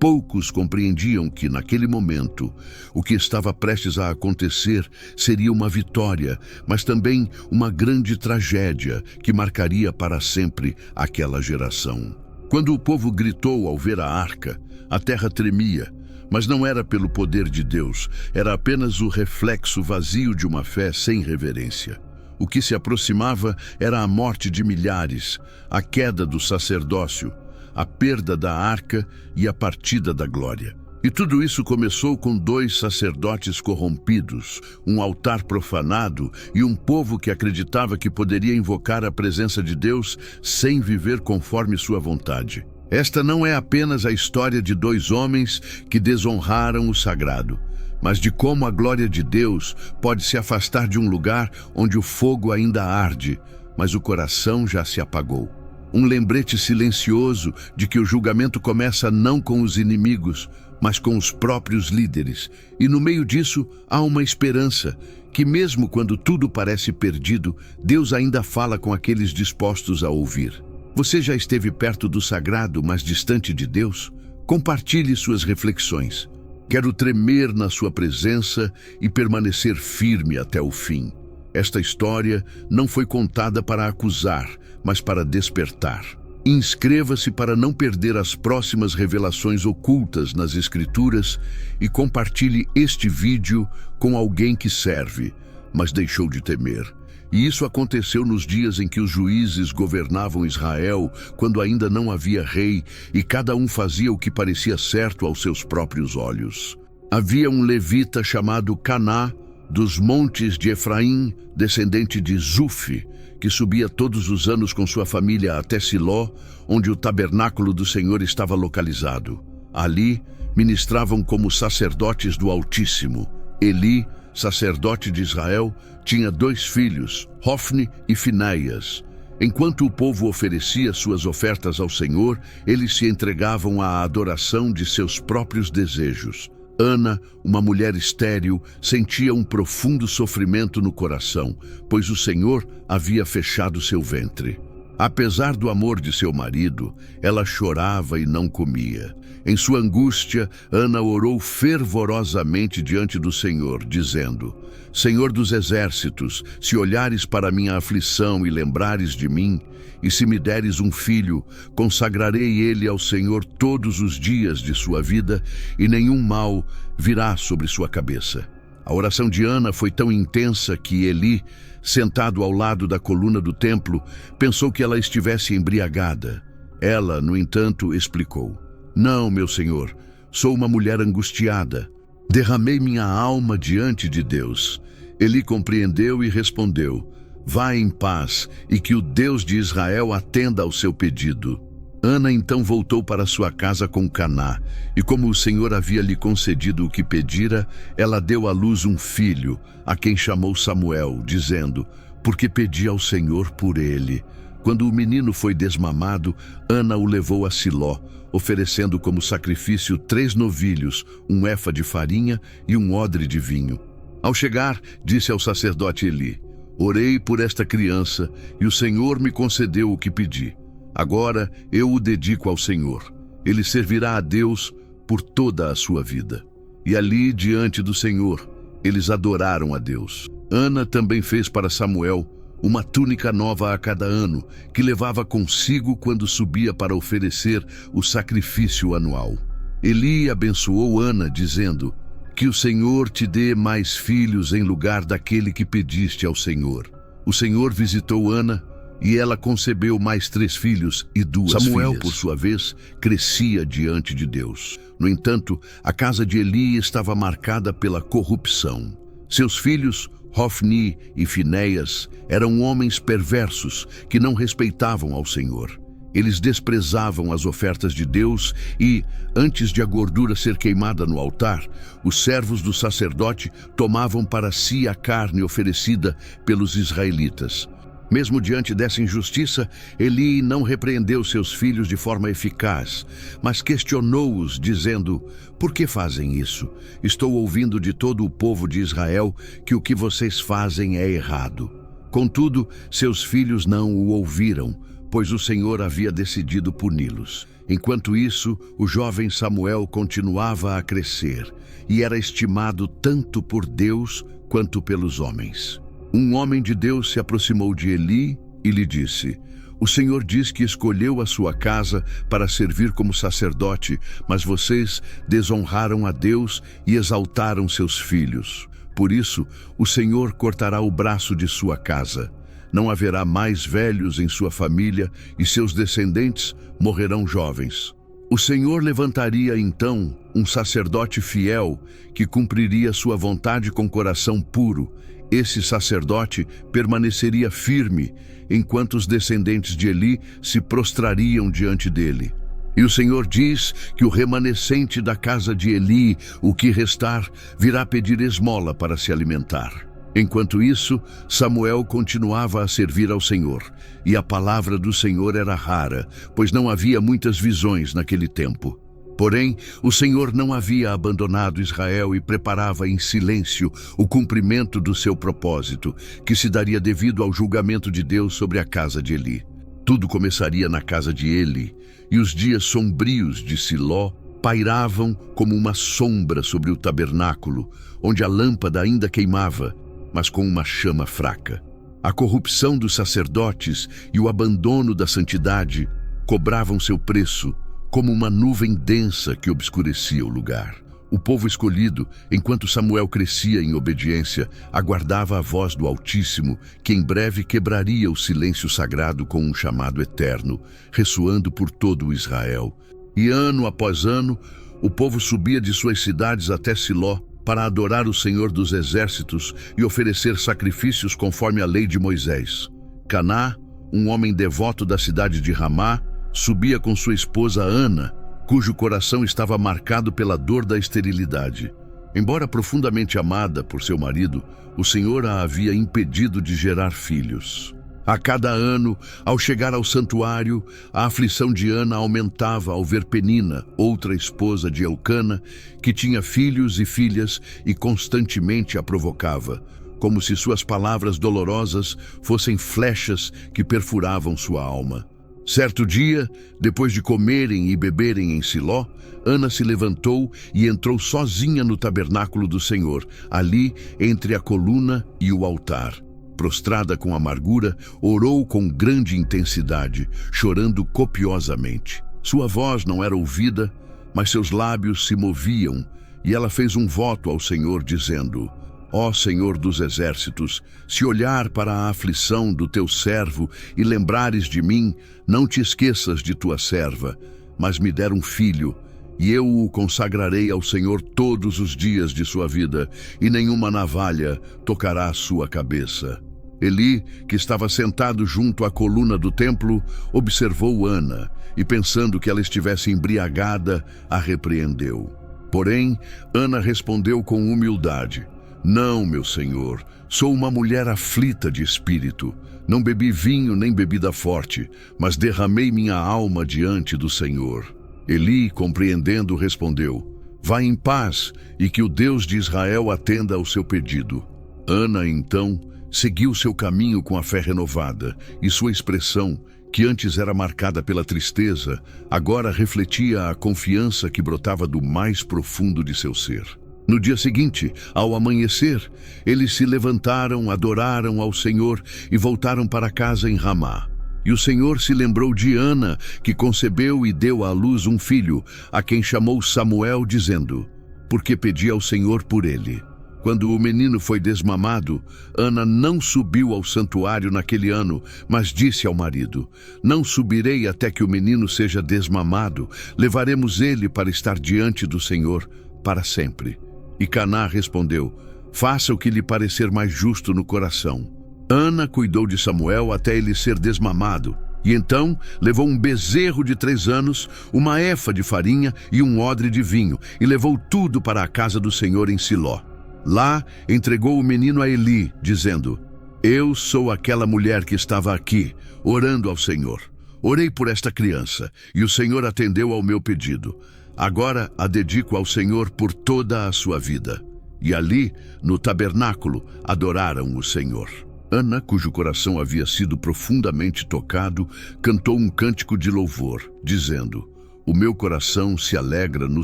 Poucos compreendiam que, naquele momento, o que estava prestes a acontecer seria uma vitória, mas também uma grande tragédia que marcaria para sempre aquela geração. Quando o povo gritou ao ver a arca, a terra tremia, mas não era pelo poder de Deus, era apenas o reflexo vazio de uma fé sem reverência. O que se aproximava era a morte de milhares, a queda do sacerdócio, a perda da arca e a partida da glória. E tudo isso começou com 2 sacerdotes corrompidos, um altar profanado e um povo que acreditava que poderia invocar a presença de Deus sem viver conforme sua vontade. Esta não é apenas a história de 2 homens que desonraram o sagrado, mas de como a glória de Deus pode se afastar de um lugar onde o fogo ainda arde, mas o coração já se apagou. Um lembrete silencioso de que o julgamento começa não com os inimigos, mas com os próprios líderes. E no meio disso há uma esperança, que mesmo quando tudo parece perdido, Deus ainda fala com aqueles dispostos a ouvir. Você já esteve perto do sagrado, mas distante de Deus? Compartilhe suas reflexões. Quero tremer na sua presença e permanecer firme até o fim. Esta história não foi contada para acusar, mas para despertar. Inscreva-se para não perder as próximas revelações ocultas nas Escrituras e compartilhe este vídeo com alguém que serve, mas deixou de temer. E isso aconteceu nos dias em que os juízes governavam Israel, quando ainda não havia rei, e cada um fazia o que parecia certo aos seus próprios olhos. Havia um levita chamado Caná, dos montes de Efraim, descendente de Zufi, que subia todos os anos com sua família até Siló, onde o tabernáculo do Senhor estava localizado. Ali, ministravam como sacerdotes do Altíssimo. Eli, sacerdote de Israel, tinha 2 filhos, Hofni e Finéias. Enquanto o povo oferecia suas ofertas ao Senhor, eles se entregavam à adoração de seus próprios desejos. Ana, uma mulher estéril, sentia um profundo sofrimento no coração, pois o Senhor havia fechado seu ventre. Apesar do amor de seu marido, ela chorava e não comia. Em sua angústia, Ana orou fervorosamente diante do Senhor, dizendo: Senhor dos exércitos, se olhares para minha aflição e lembrares de mim, e se me deres um filho, consagrarei ele ao Senhor todos os dias de sua vida, e nenhum mal virá sobre sua cabeça. A oração de Ana foi tão intensa que Eli, sentado ao lado da coluna do templo, pensou que ela estivesse embriagada. Ela, no entanto, explicou: Não, meu senhor, sou uma mulher angustiada. Derramei minha alma diante de Deus. Eli compreendeu e respondeu: Vá em paz, e que o Deus de Israel atenda ao seu pedido. Ana então voltou para sua casa com Caná, e como o Senhor havia lhe concedido o que pedira, ela deu à luz um filho, a quem chamou Samuel, dizendo: Porque pedi ao Senhor por ele. Quando o menino foi desmamado, Ana o levou a Siló, oferecendo como sacrifício 3 novilhos, um efa de farinha e um odre de vinho. Ao chegar, disse ao sacerdote Eli: Orei por esta criança, e o Senhor me concedeu o que pedi. Agora eu o dedico ao Senhor. Ele servirá a Deus por toda a sua vida. E ali, diante do Senhor, eles adoraram a Deus. Ana também fez para Samuel uma túnica nova a cada ano, que levava consigo quando subia para oferecer o sacrifício anual. Eli abençoou Ana, dizendo: Que o Senhor te dê mais filhos em lugar daquele que pediste ao Senhor. O Senhor visitou Ana, e ela concebeu mais 3 filhos e 2 filhas. Samuel, por sua vez, crescia diante de Deus. No entanto, a casa de Eli estava marcada pela corrupção. Seus filhos, Hofni e Finéias, eram homens perversos que não respeitavam ao Senhor. Eles desprezavam as ofertas de Deus e, antes de a gordura ser queimada no altar, os servos do sacerdote tomavam para si a carne oferecida pelos israelitas. Mesmo diante dessa injustiça, Eli não repreendeu seus filhos de forma eficaz, mas questionou-os, dizendo: Por que fazem isso? Estou ouvindo de todo o povo de Israel que o que vocês fazem é errado. Contudo, seus filhos não o ouviram, pois o Senhor havia decidido puni-los. Enquanto isso, o jovem Samuel continuava a crescer e era estimado tanto por Deus quanto pelos homens. Um homem de Deus se aproximou de Eli e lhe disse: "O Senhor diz que escolheu a sua casa para servir como sacerdote, mas vocês desonraram a Deus e exaltaram seus filhos. Por isso, o Senhor cortará o braço de sua casa. Não haverá mais velhos em sua família e seus descendentes morrerão jovens. O Senhor levantaria então um sacerdote fiel que cumpriria sua vontade com coração puro. Esse sacerdote permaneceria firme enquanto os descendentes de Eli se prostrariam diante dele. E o Senhor diz que o remanescente da casa de Eli, o que restar, virá pedir esmola para se alimentar." Enquanto isso, Samuel continuava a servir ao Senhor, e a palavra do Senhor era rara, pois não havia muitas visões naquele tempo. Porém, o Senhor não havia abandonado Israel e preparava em silêncio o cumprimento do seu propósito, que se daria devido ao julgamento de Deus sobre a casa de Eli. Tudo começaria na casa de Eli, e os dias sombrios de Siló pairavam como uma sombra sobre o tabernáculo, onde a lâmpada ainda queimava, mas com uma chama fraca. A corrupção dos sacerdotes e o abandono da santidade cobravam seu preço, como uma nuvem densa que obscurecia o lugar. O povo escolhido, enquanto Samuel crescia em obediência, aguardava a voz do Altíssimo, que em breve quebraria o silêncio sagrado com um chamado eterno, ressoando por todo o Israel. E ano após ano, o povo subia de suas cidades até Siló, para adorar o Senhor dos Exércitos e oferecer sacrifícios conforme a lei de Moisés. Caná, um homem devoto da cidade de Ramá, subia com sua esposa Ana, cujo coração estava marcado pela dor da esterilidade. Embora profundamente amada por seu marido, o Senhor a havia impedido de gerar filhos. A cada ano, ao chegar ao santuário, a aflição de Ana aumentava ao ver Penina, outra esposa de Eucana, que tinha filhos e filhas e constantemente a provocava, como se suas palavras dolorosas fossem flechas que perfuravam sua alma. Certo dia, depois de comerem e beberem em Siló, Ana se levantou e entrou sozinha no tabernáculo do Senhor, ali entre a coluna e o altar. Prostrada com amargura, orou com grande intensidade, chorando copiosamente. Sua voz não era ouvida, mas seus lábios se moviam, e ela fez um voto ao Senhor, dizendo: "Ó Senhor dos Exércitos, se olhar para a aflição do teu servo e lembrares de mim, não te esqueças de tua serva, mas me der um filho, e eu o consagrarei ao Senhor todos os dias de sua vida, e nenhuma navalha tocará a sua cabeça." Eli, que estava sentado junto à coluna do templo, observou Ana, e pensando que ela estivesse embriagada, a repreendeu. Porém, Ana respondeu com humildade: "Não, meu senhor, sou uma mulher aflita de espírito. Não bebi vinho nem bebida forte, mas derramei minha alma diante do Senhor." Eli, compreendendo, respondeu: "Vá em paz, e que o Deus de Israel atenda ao seu pedido." Ana, então, seguiu seu caminho com a fé renovada, e sua expressão, que antes era marcada pela tristeza, agora refletia a confiança que brotava do mais profundo de seu ser. No dia seguinte, ao amanhecer, eles se levantaram, adoraram ao Senhor e voltaram para casa em Ramá. E o Senhor se lembrou de Ana, que concebeu e deu à luz um filho, a quem chamou Samuel, dizendo: "Porque pedi ao Senhor por ele." Quando o menino foi desmamado, Ana não subiu ao santuário naquele ano, mas disse ao marido: "Não subirei até que o menino seja desmamado. Levaremos ele para estar diante do Senhor para sempre." E Caná respondeu: "Faça o que lhe parecer mais justo no coração." Ana cuidou de Samuel até ele ser desmamado, e então levou um bezerro de 3 anos, uma efa de farinha e um odre de vinho, e levou tudo para a casa do Senhor em Siló. Lá entregou o menino a Eli, dizendo: "Eu sou aquela mulher que estava aqui, orando ao Senhor. Orei por esta criança, e o Senhor atendeu ao meu pedido. Agora a dedico ao Senhor por toda a sua vida." E ali, no tabernáculo, adoraram o Senhor. Ana, cujo coração havia sido profundamente tocado, cantou um cântico de louvor, dizendo: O meu coração se alegra no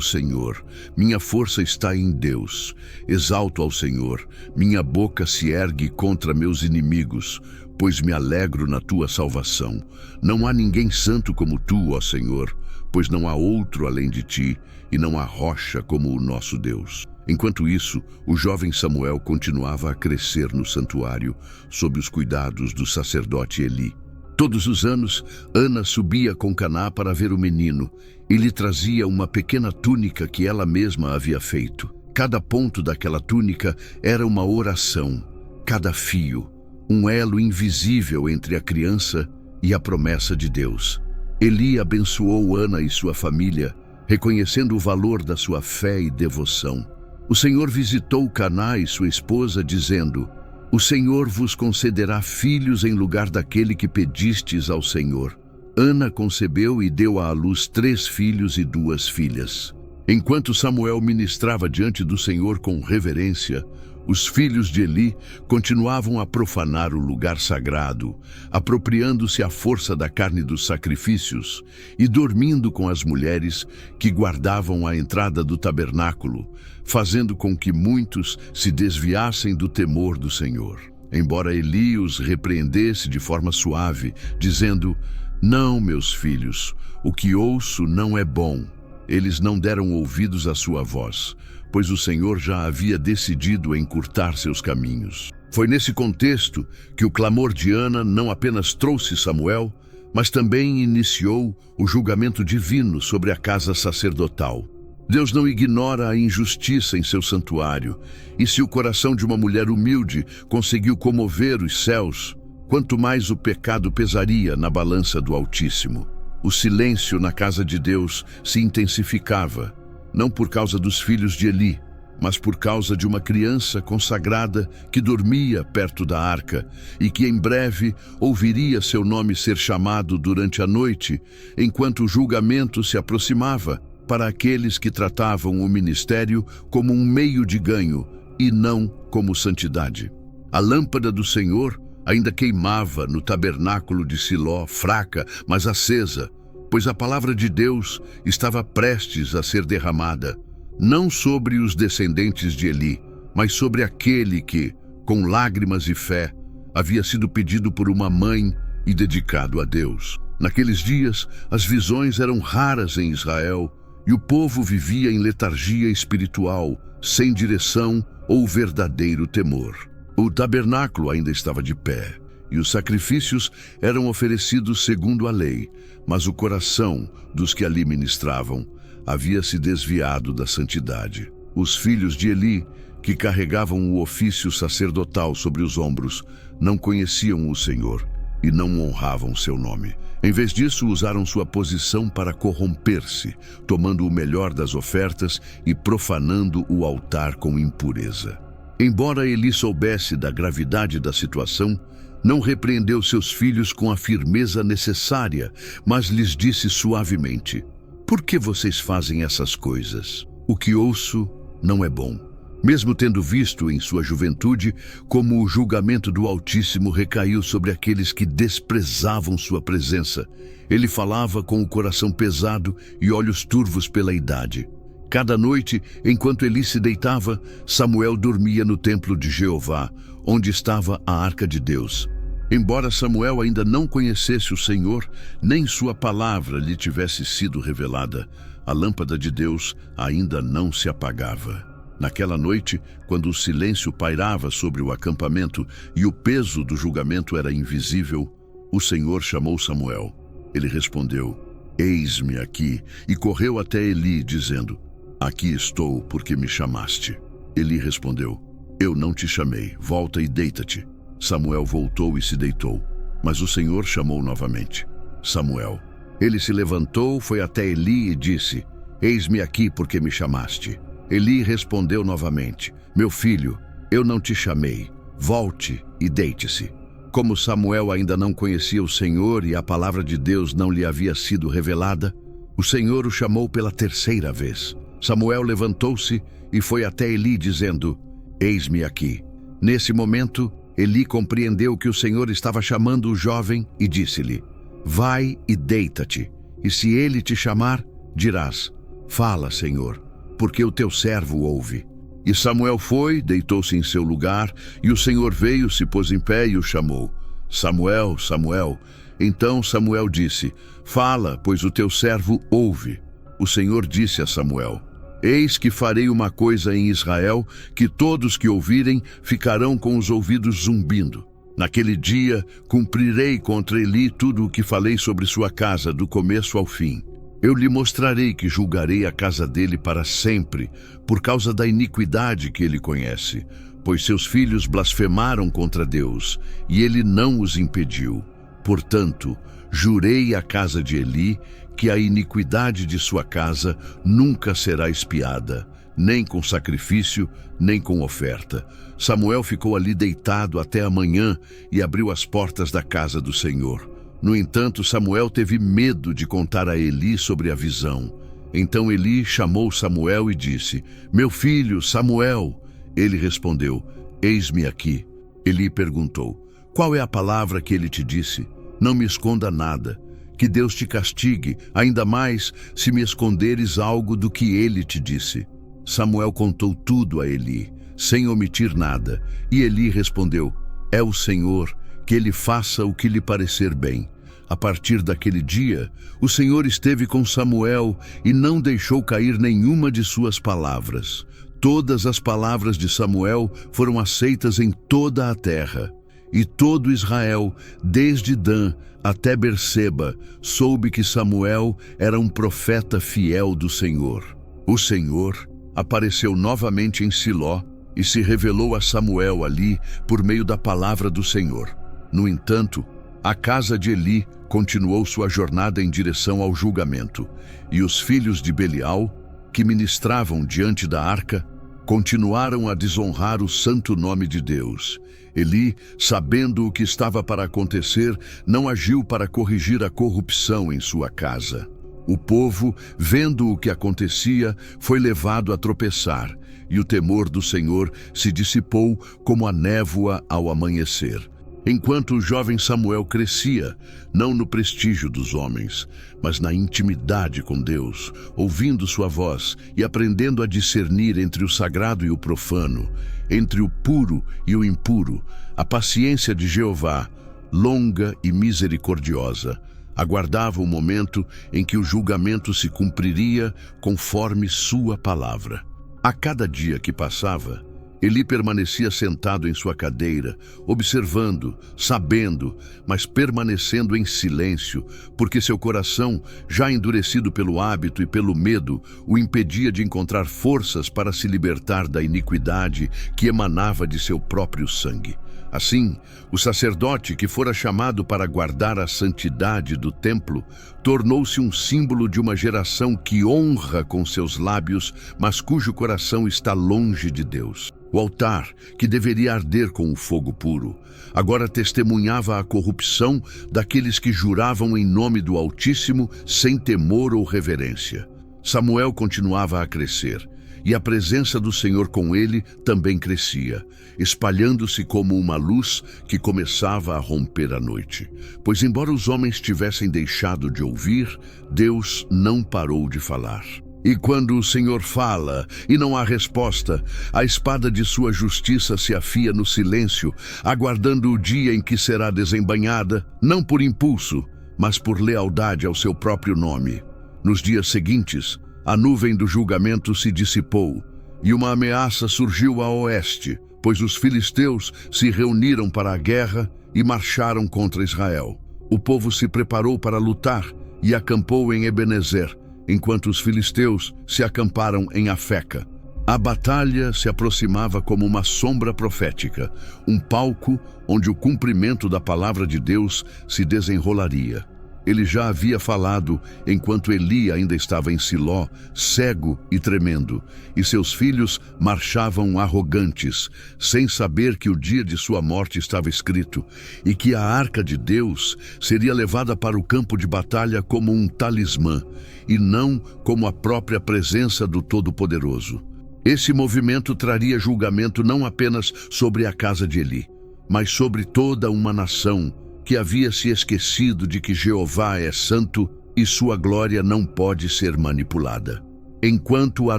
Senhor, minha força está em Deus. Exalto ao Senhor, minha boca se ergue contra meus inimigos, pois me alegro na tua salvação. Não há ninguém santo como tu, ó Senhor, pois não há outro além de ti, e não há rocha como o nosso Deus. Enquanto isso, o jovem Samuel continuava a crescer no santuário, sob os cuidados do sacerdote Eli. Todos os anos, Ana subia com Caná para ver o menino e lhe trazia uma pequena túnica que ela mesma havia feito. Cada ponto daquela túnica era uma oração, cada fio, um elo invisível entre a criança e a promessa de Deus. Eli abençoou Ana e sua família, reconhecendo o valor da sua fé e devoção. O Senhor visitou Caná e sua esposa, dizendo: O Senhor vos concederá filhos em lugar daquele que pedistes ao Senhor. Ana concebeu e deu à luz 3 filhos e 2 filhas. Enquanto Samuel ministrava diante do Senhor com reverência, os filhos de Eli continuavam a profanar o lugar sagrado, apropriando-se à força da carne dos sacrifícios e dormindo com as mulheres que guardavam a entrada do tabernáculo, fazendo com que muitos se desviassem do temor do Senhor. Embora Eli os repreendesse de forma suave, dizendo: Não, meus filhos, o que ouço não é bom. Eles não deram ouvidos à sua voz, pois o Senhor já havia decidido encurtar seus caminhos. Foi nesse contexto que o clamor de Ana não apenas trouxe Samuel, mas também iniciou o julgamento divino sobre a casa sacerdotal. Deus não ignora a injustiça em seu santuário, e se o coração de uma mulher humilde conseguiu comover os céus, quanto mais o pecado pesaria na balança do Altíssimo. O silêncio na casa de Deus se intensificava, não por causa dos filhos de Eli, mas por causa de uma criança consagrada que dormia perto da arca e que em breve ouviria seu nome ser chamado durante a noite, enquanto o julgamento se aproximava para aqueles que tratavam o ministério como um meio de ganho e não como santidade. A lâmpada do Senhor ainda queimava no tabernáculo de Siló, fraca, mas acesa, pois a palavra de Deus estava prestes a ser derramada, não sobre os descendentes de Eli, mas sobre aquele que, com lágrimas e fé, havia sido pedido por uma mãe e dedicado a Deus. Naqueles dias, as visões eram raras em Israel e o povo vivia em letargia espiritual, sem direção ou verdadeiro temor. O tabernáculo ainda estava de pé, e os sacrifícios eram oferecidos segundo a lei, mas o coração dos que ali ministravam havia se desviado da santidade. Os filhos de Eli, que carregavam o ofício sacerdotal sobre os ombros, não conheciam o Senhor e não honravam seu nome. Em vez disso, usaram sua posição para corromper-se, tomando o melhor das ofertas e profanando o altar com impureza. Embora Eli soubesse da gravidade da situação, não repreendeu seus filhos com a firmeza necessária, mas lhes disse suavemente: Por que vocês fazem essas coisas? O que ouço não é bom. Mesmo tendo visto em sua juventude como o julgamento do Altíssimo recaiu sobre aqueles que desprezavam sua presença, ele falava com o coração pesado e olhos turvos pela idade. Cada noite, enquanto Eli se deitava, Samuel dormia no templo de Jeová, onde estava a arca de Deus. Embora Samuel ainda não conhecesse o Senhor, nem sua palavra lhe tivesse sido revelada, a lâmpada de Deus ainda não se apagava. Naquela noite, quando o silêncio pairava sobre o acampamento e o peso do julgamento era invisível, o Senhor chamou Samuel. Ele respondeu: Eis-me aqui, e correu até Eli, dizendo: Aqui estou, porque me chamaste. Eli respondeu: Eu não te chamei, volta e deita-te. Samuel voltou e se deitou, mas o Senhor chamou novamente: Samuel. Ele se levantou, foi até Eli e disse: Eis-me aqui, porque me chamaste. Eli respondeu novamente: Meu filho, eu não te chamei, volte e deite-se. Como Samuel ainda não conhecia o Senhor e a palavra de Deus não lhe havia sido revelada, o Senhor o chamou pela 3ª vez. Samuel levantou-se e foi até Eli, dizendo: Eis-me aqui. Nesse momento, Eli compreendeu que o Senhor estava chamando o jovem e disse-lhe: vai e deita-te, e se ele te chamar, dirás: fala, Senhor, porque o teu servo ouve. E Samuel foi, deitou-se em seu lugar, e o Senhor veio, se pôs em pé e o chamou: Samuel, Samuel. Então Samuel disse: fala, pois o teu servo ouve. O Senhor disse a Samuel: eis que farei uma coisa em Israel, que todos que ouvirem ficarão com os ouvidos zumbindo. Naquele dia cumprirei contra Eli tudo o que falei sobre sua casa, do começo ao fim. Eu lhe mostrarei que julgarei a casa dele para sempre, por causa da iniquidade que ele conhece, pois seus filhos blasfemaram contra Deus, e ele não os impediu. Portanto, jurei à casa de Eli que a iniquidade de sua casa nunca será expiada, nem com sacrifício, nem com oferta. Samuel ficou ali deitado até a manhã e abriu as portas da casa do Senhor. No entanto, Samuel teve medo de contar a Eli sobre a visão. Então Eli chamou Samuel e disse: meu filho, Samuel. Ele respondeu: eis-me aqui. Eli perguntou: qual é a palavra que ele te disse? Não me esconda nada. Que Deus te castigue, ainda mais se me esconderes algo do que ele te disse. Samuel contou tudo a Eli, sem omitir nada, e Eli respondeu: é o Senhor, que ele faça o que lhe parecer bem. A partir daquele dia, o Senhor esteve com Samuel e não deixou cair nenhuma de suas palavras. Todas as palavras de Samuel foram aceitas em toda a terra. E todo Israel, desde Dan até Berseba, soube que Samuel era um profeta fiel do Senhor. O Senhor apareceu novamente em Siló e se revelou a Samuel ali por meio da palavra do Senhor. No entanto, a casa de Eli continuou sua jornada em direção ao julgamento, e os filhos de Belial, que ministravam diante da arca, continuaram a desonrar o santo nome de Deus. Eli, sabendo o que estava para acontecer, não agiu para corrigir a corrupção em sua casa. O povo, vendo o que acontecia, foi levado a tropeçar, e o temor do Senhor se dissipou como a névoa ao amanhecer. Enquanto o jovem Samuel crescia, não no prestígio dos homens, mas na intimidade com Deus, ouvindo sua voz e aprendendo a discernir entre o sagrado e o profano, entre o puro e o impuro, a paciência de Jeová, longa e misericordiosa, aguardava o momento em que o julgamento se cumpriria conforme sua palavra. A cada dia que passava, Eli permanecia sentado em sua cadeira, observando, sabendo, mas permanecendo em silêncio, porque seu coração, já endurecido pelo hábito e pelo medo, o impedia de encontrar forças para se libertar da iniquidade que emanava de seu próprio sangue. Assim, o sacerdote que fora chamado para guardar a santidade do templo tornou-se um símbolo de uma geração que honra com seus lábios, mas cujo coração está longe de Deus. O altar, que deveria arder com o fogo puro, agora testemunhava a corrupção daqueles que juravam em nome do Altíssimo sem temor ou reverência. Samuel continuava a crescer, e a presença do Senhor com ele também crescia, espalhando-se como uma luz que começava a romper a noite. Pois embora os homens tivessem deixado de ouvir, Deus não parou de falar. E quando o Senhor fala e não há resposta, a espada de sua justiça se afia no silêncio, aguardando o dia em que será desembainhada, não por impulso, mas por lealdade ao seu próprio nome. Nos dias seguintes, a nuvem do julgamento se dissipou, e uma ameaça surgiu a oeste, pois os filisteus se reuniram para a guerra e marcharam contra Israel. O povo se preparou para lutar e acampou em Ebenezer, enquanto os filisteus se acamparam em Afeca. A batalha se aproximava como uma sombra profética, um palco onde o cumprimento da palavra de Deus se desenrolaria. Ele já havia falado enquanto Eli ainda estava em Siló, cego e tremendo, e seus filhos marchavam arrogantes, sem saber que o dia de sua morte estava escrito, e que a arca de Deus seria levada para o campo de batalha como um talismã, e não como a própria presença do Todo-Poderoso. Esse movimento traria julgamento não apenas sobre a casa de Eli, mas sobre toda uma nação que havia se esquecido de que Jeová é santo e sua glória não pode ser manipulada. Enquanto a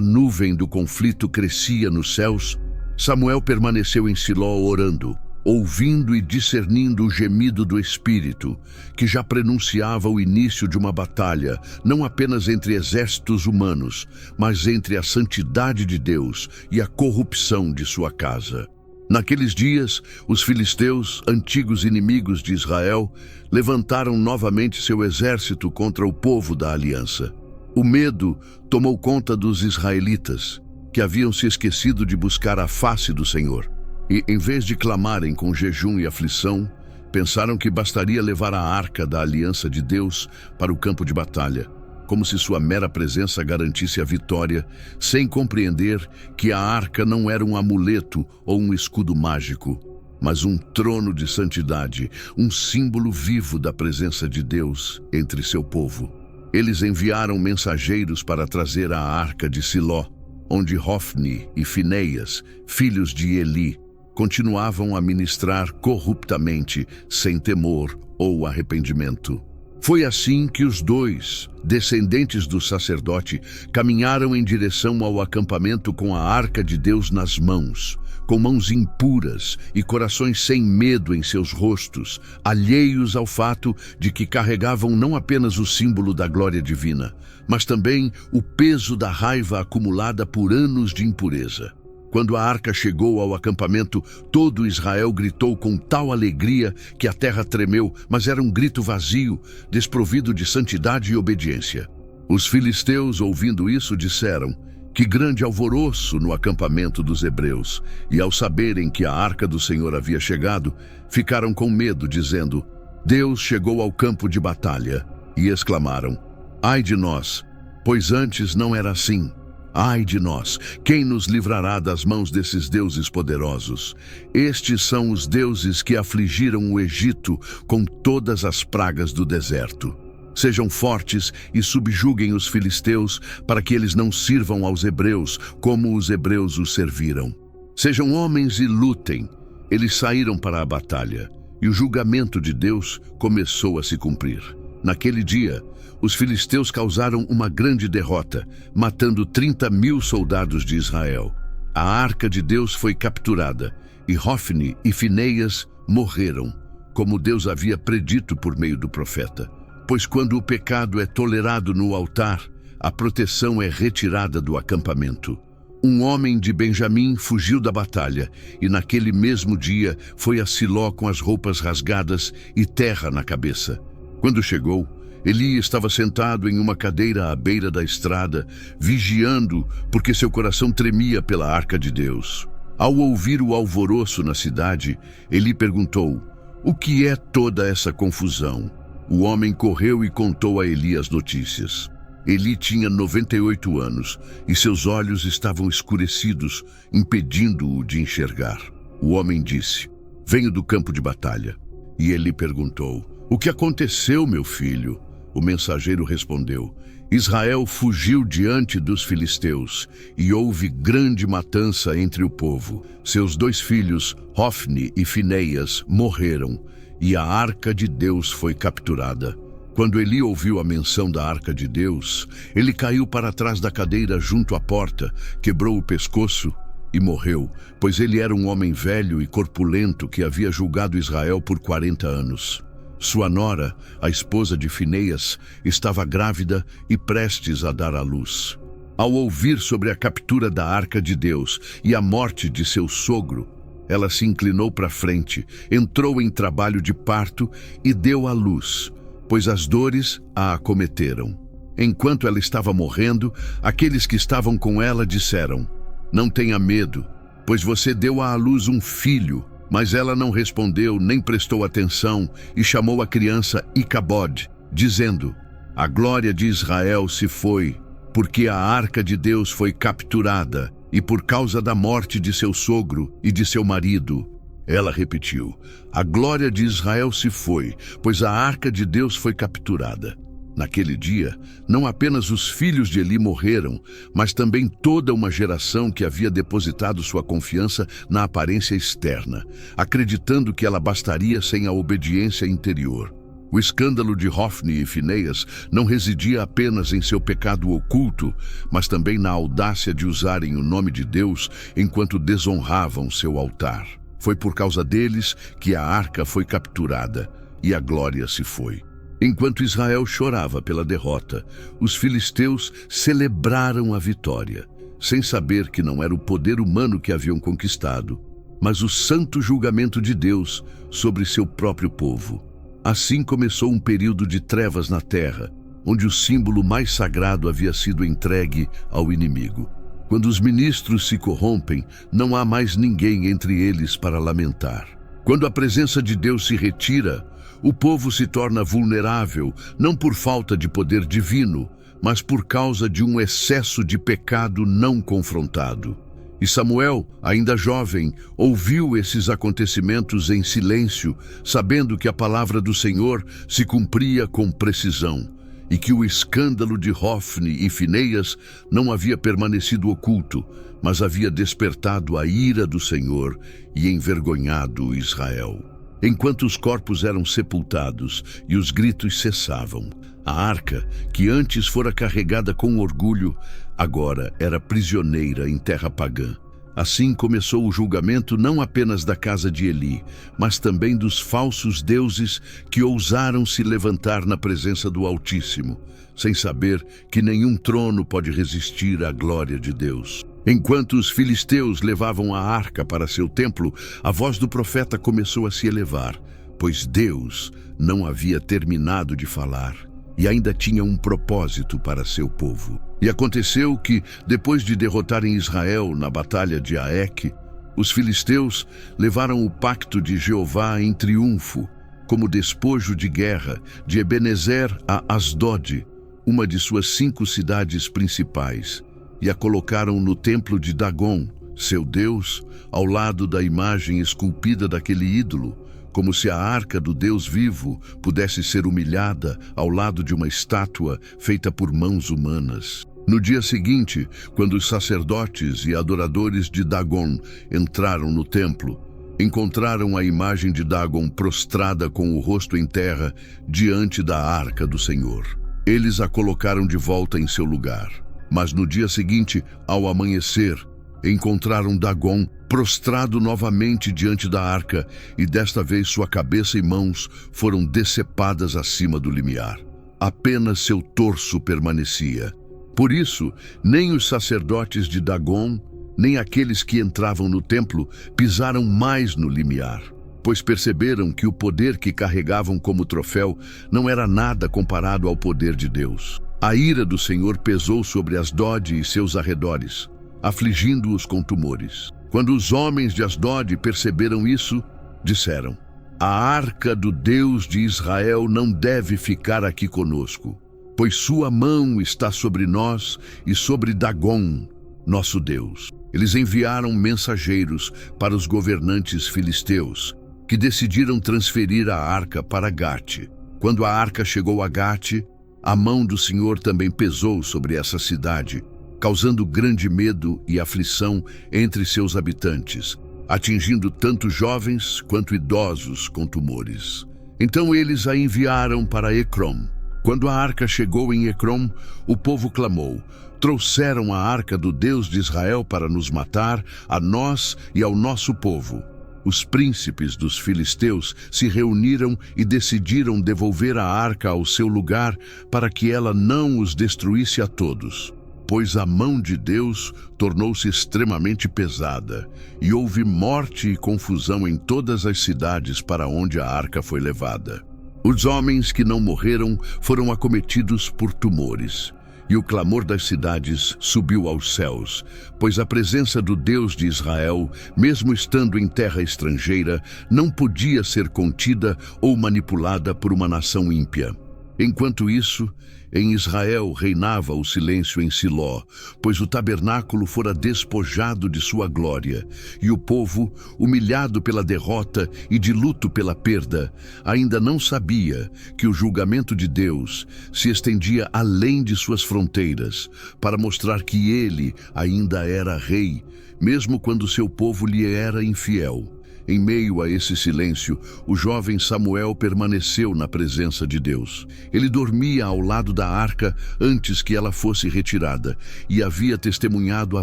nuvem do conflito crescia nos céus, Samuel permaneceu em Siló orando, ouvindo e discernindo o gemido do Espírito, que já prenunciava o início de uma batalha, não apenas entre exércitos humanos, mas entre a santidade de Deus e a corrupção de sua casa. Naqueles dias, os filisteus, antigos inimigos de Israel, levantaram novamente seu exército contra o povo da aliança. O medo tomou conta dos israelitas, que haviam se esquecido de buscar a face do Senhor. E, em vez de clamarem com jejum e aflição, pensaram que bastaria levar a arca da aliança de Deus para o campo de batalha, como se sua mera presença garantisse a vitória, sem compreender que a arca não era um amuleto ou um escudo mágico, mas um trono de santidade, um símbolo vivo da presença de Deus entre seu povo. Eles enviaram mensageiros para trazer a arca de Siló, onde Hofni e Finéias, filhos de Eli, continuavam a ministrar corruptamente, sem temor ou arrependimento. Foi assim que os dois, descendentes do sacerdote, caminharam em direção ao acampamento com a arca de Deus nas mãos, com mãos impuras e corações sem medo em seus rostos, alheios ao fato de que carregavam não apenas o símbolo da glória divina, mas também o peso da raiva acumulada por anos de impureza. Quando a arca chegou ao acampamento, todo Israel gritou com tal alegria que a terra tremeu, mas era um grito vazio, desprovido de santidade e obediência. Os filisteus, ouvindo isso, disseram: "Que grande alvoroço no acampamento dos hebreus!" E ao saberem que a arca do Senhor havia chegado, ficaram com medo, dizendo: "Deus chegou ao campo de batalha." E exclamaram: "Ai de nós, pois antes não era assim. Ai de nós, quem nos livrará das mãos desses deuses poderosos? Estes são os deuses que afligiram o Egito com todas as pragas do deserto. Sejam fortes e subjuguem os filisteus, para que eles não sirvam aos hebreus, como os hebreus os serviram. Sejam homens e lutem." Eles saíram para a batalha, e o julgamento de Deus começou a se cumprir. Naquele dia, os filisteus causaram uma grande derrota, matando 30.000 soldados de Israel. A arca de Deus foi capturada, e Hofni e Finéias morreram, como Deus havia predito por meio do profeta. Pois quando o pecado é tolerado no altar, a proteção é retirada do acampamento. Um homem de Benjamim fugiu da batalha, e naquele mesmo dia foi a Siló com as roupas rasgadas e terra na cabeça. Quando chegou, Eli estava sentado em uma cadeira à beira da estrada, vigiando, porque seu coração tremia pela arca de Deus. Ao ouvir o alvoroço na cidade, Eli perguntou: "O que é toda essa confusão?" O homem correu e contou a Eli as notícias. Eli tinha 98 anos e seus olhos estavam escurecidos, impedindo-o de enxergar. O homem disse: "Venho do campo de batalha." E Eli perguntou: "O que aconteceu, meu filho?" O mensageiro respondeu: "Israel fugiu diante dos filisteus, e houve grande matança entre o povo. Seus 2 filhos, Hofni e Finéias, morreram, e a arca de Deus foi capturada." Quando Eli ouviu a menção da arca de Deus, ele caiu para trás da cadeira junto à porta, quebrou o pescoço e morreu, pois ele era um homem velho e corpulento que havia julgado Israel por 40 anos. Sua nora, a esposa de Finéias, estava grávida e prestes a dar à luz. Ao ouvir sobre a captura da arca de Deus e a morte de seu sogro, ela se inclinou para frente, entrou em trabalho de parto e deu à luz, pois as dores a acometeram. Enquanto ela estava morrendo, aqueles que estavam com ela disseram: "Não tenha medo, pois você deu à luz um filho." Mas ela não respondeu nem prestou atenção e chamou a criança Icabode, dizendo: "A glória de Israel se foi, porque a arca de Deus foi capturada, e por causa da morte de seu sogro e de seu marido." Ela repetiu: "A glória de Israel se foi, pois a arca de Deus foi capturada." Naquele dia, não apenas os filhos de Eli morreram, mas também toda uma geração que havia depositado sua confiança na aparência externa, acreditando que ela bastaria sem a obediência interior. O escândalo de Hofni e Finéias não residia apenas em seu pecado oculto, mas também na audácia de usarem o nome de Deus enquanto desonravam seu altar. Foi por causa deles que a arca foi capturada e a glória se foi. Enquanto Israel chorava pela derrota, os filisteus celebraram a vitória, sem saber que não era o poder humano que haviam conquistado, mas o santo julgamento de Deus sobre seu próprio povo. Assim começou um período de trevas na terra, onde o símbolo mais sagrado havia sido entregue ao inimigo. Quando os ministros se corrompem, não há mais ninguém entre eles para lamentar. Quando a presença de Deus se retira, o povo se torna vulnerável, não por falta de poder divino, mas por causa de um excesso de pecado não confrontado. E Samuel, ainda jovem, ouviu esses acontecimentos em silêncio, sabendo que a palavra do Senhor se cumpria com precisão, e que o escândalo de Hofni e Finéias não havia permanecido oculto, mas havia despertado a ira do Senhor e envergonhado Israel. Enquanto os corpos eram sepultados e os gritos cessavam, a arca, que antes fora carregada com orgulho, agora era prisioneira em terra pagã. Assim começou o julgamento não apenas da casa de Eli, mas também dos falsos deuses que ousaram se levantar na presença do Altíssimo, sem saber que nenhum trono pode resistir à glória de Deus. Enquanto os filisteus levavam a arca para seu templo, a voz do profeta começou a se elevar, pois Deus não havia terminado de falar e ainda tinha um propósito para seu povo. E aconteceu que, depois de derrotarem Israel na batalha de Aeque, os filisteus levaram o pacto de Jeová em triunfo, como despojo de guerra, de Ebenezer a Asdod, uma de suas 5 cidades principais, e a colocaram no templo de Dagon, seu deus, ao lado da imagem esculpida daquele ídolo, como se a arca do Deus vivo pudesse ser humilhada ao lado de uma estátua feita por mãos humanas. No dia seguinte, quando os sacerdotes e adoradores de Dagon entraram no templo, encontraram a imagem de Dagon prostrada com o rosto em terra diante da arca do Senhor. Eles a colocaram de volta em seu lugar. Mas no dia seguinte, ao amanhecer, encontraram Dagon prostrado novamente diante da arca, e desta vez sua cabeça e mãos foram decepadas acima do limiar. Apenas seu torso permanecia. Por isso, nem os sacerdotes de Dagon, nem aqueles que entravam no templo, pisaram mais no limiar, pois perceberam que o poder que carregavam como troféu não era nada comparado ao poder de Deus. A ira do Senhor pesou sobre Asdod e seus arredores, afligindo-os com tumores. Quando os homens de Asdod perceberam isso, disseram: "A arca do Deus de Israel não deve ficar aqui conosco, pois sua mão está sobre nós e sobre Dagon, nosso Deus." Eles enviaram mensageiros para os governantes filisteus, que decidiram transferir a arca para Gate. Quando a arca chegou a Gate, a mão do Senhor também pesou sobre essa cidade, causando grande medo e aflição entre seus habitantes, atingindo tanto jovens quanto idosos com tumores. Então eles a enviaram para Ecrom. Quando a arca chegou em Ecrom, o povo clamou: "Trouxeram a arca do Deus de Israel para nos matar, a nós e ao nosso povo." Os príncipes dos filisteus se reuniram e decidiram devolver a arca ao seu lugar para que ela não os destruísse a todos, pois a mão de Deus tornou-se extremamente pesada, e houve morte e confusão em todas as cidades para onde a arca foi levada. Os homens que não morreram foram acometidos por tumores, e o clamor das cidades subiu aos céus, pois a presença do Deus de Israel, mesmo estando em terra estrangeira, não podia ser contida ou manipulada por uma nação ímpia. Enquanto isso, em Israel reinava o silêncio em Siló, pois o tabernáculo fora despojado de sua glória, e o povo, humilhado pela derrota e de luto pela perda, ainda não sabia que o julgamento de Deus se estendia além de suas fronteiras, para mostrar que ele ainda era rei, mesmo quando seu povo lhe era infiel. Em meio a esse silêncio, o jovem Samuel permaneceu na presença de Deus. Ele dormia ao lado da arca antes que ela fosse retirada e havia testemunhado a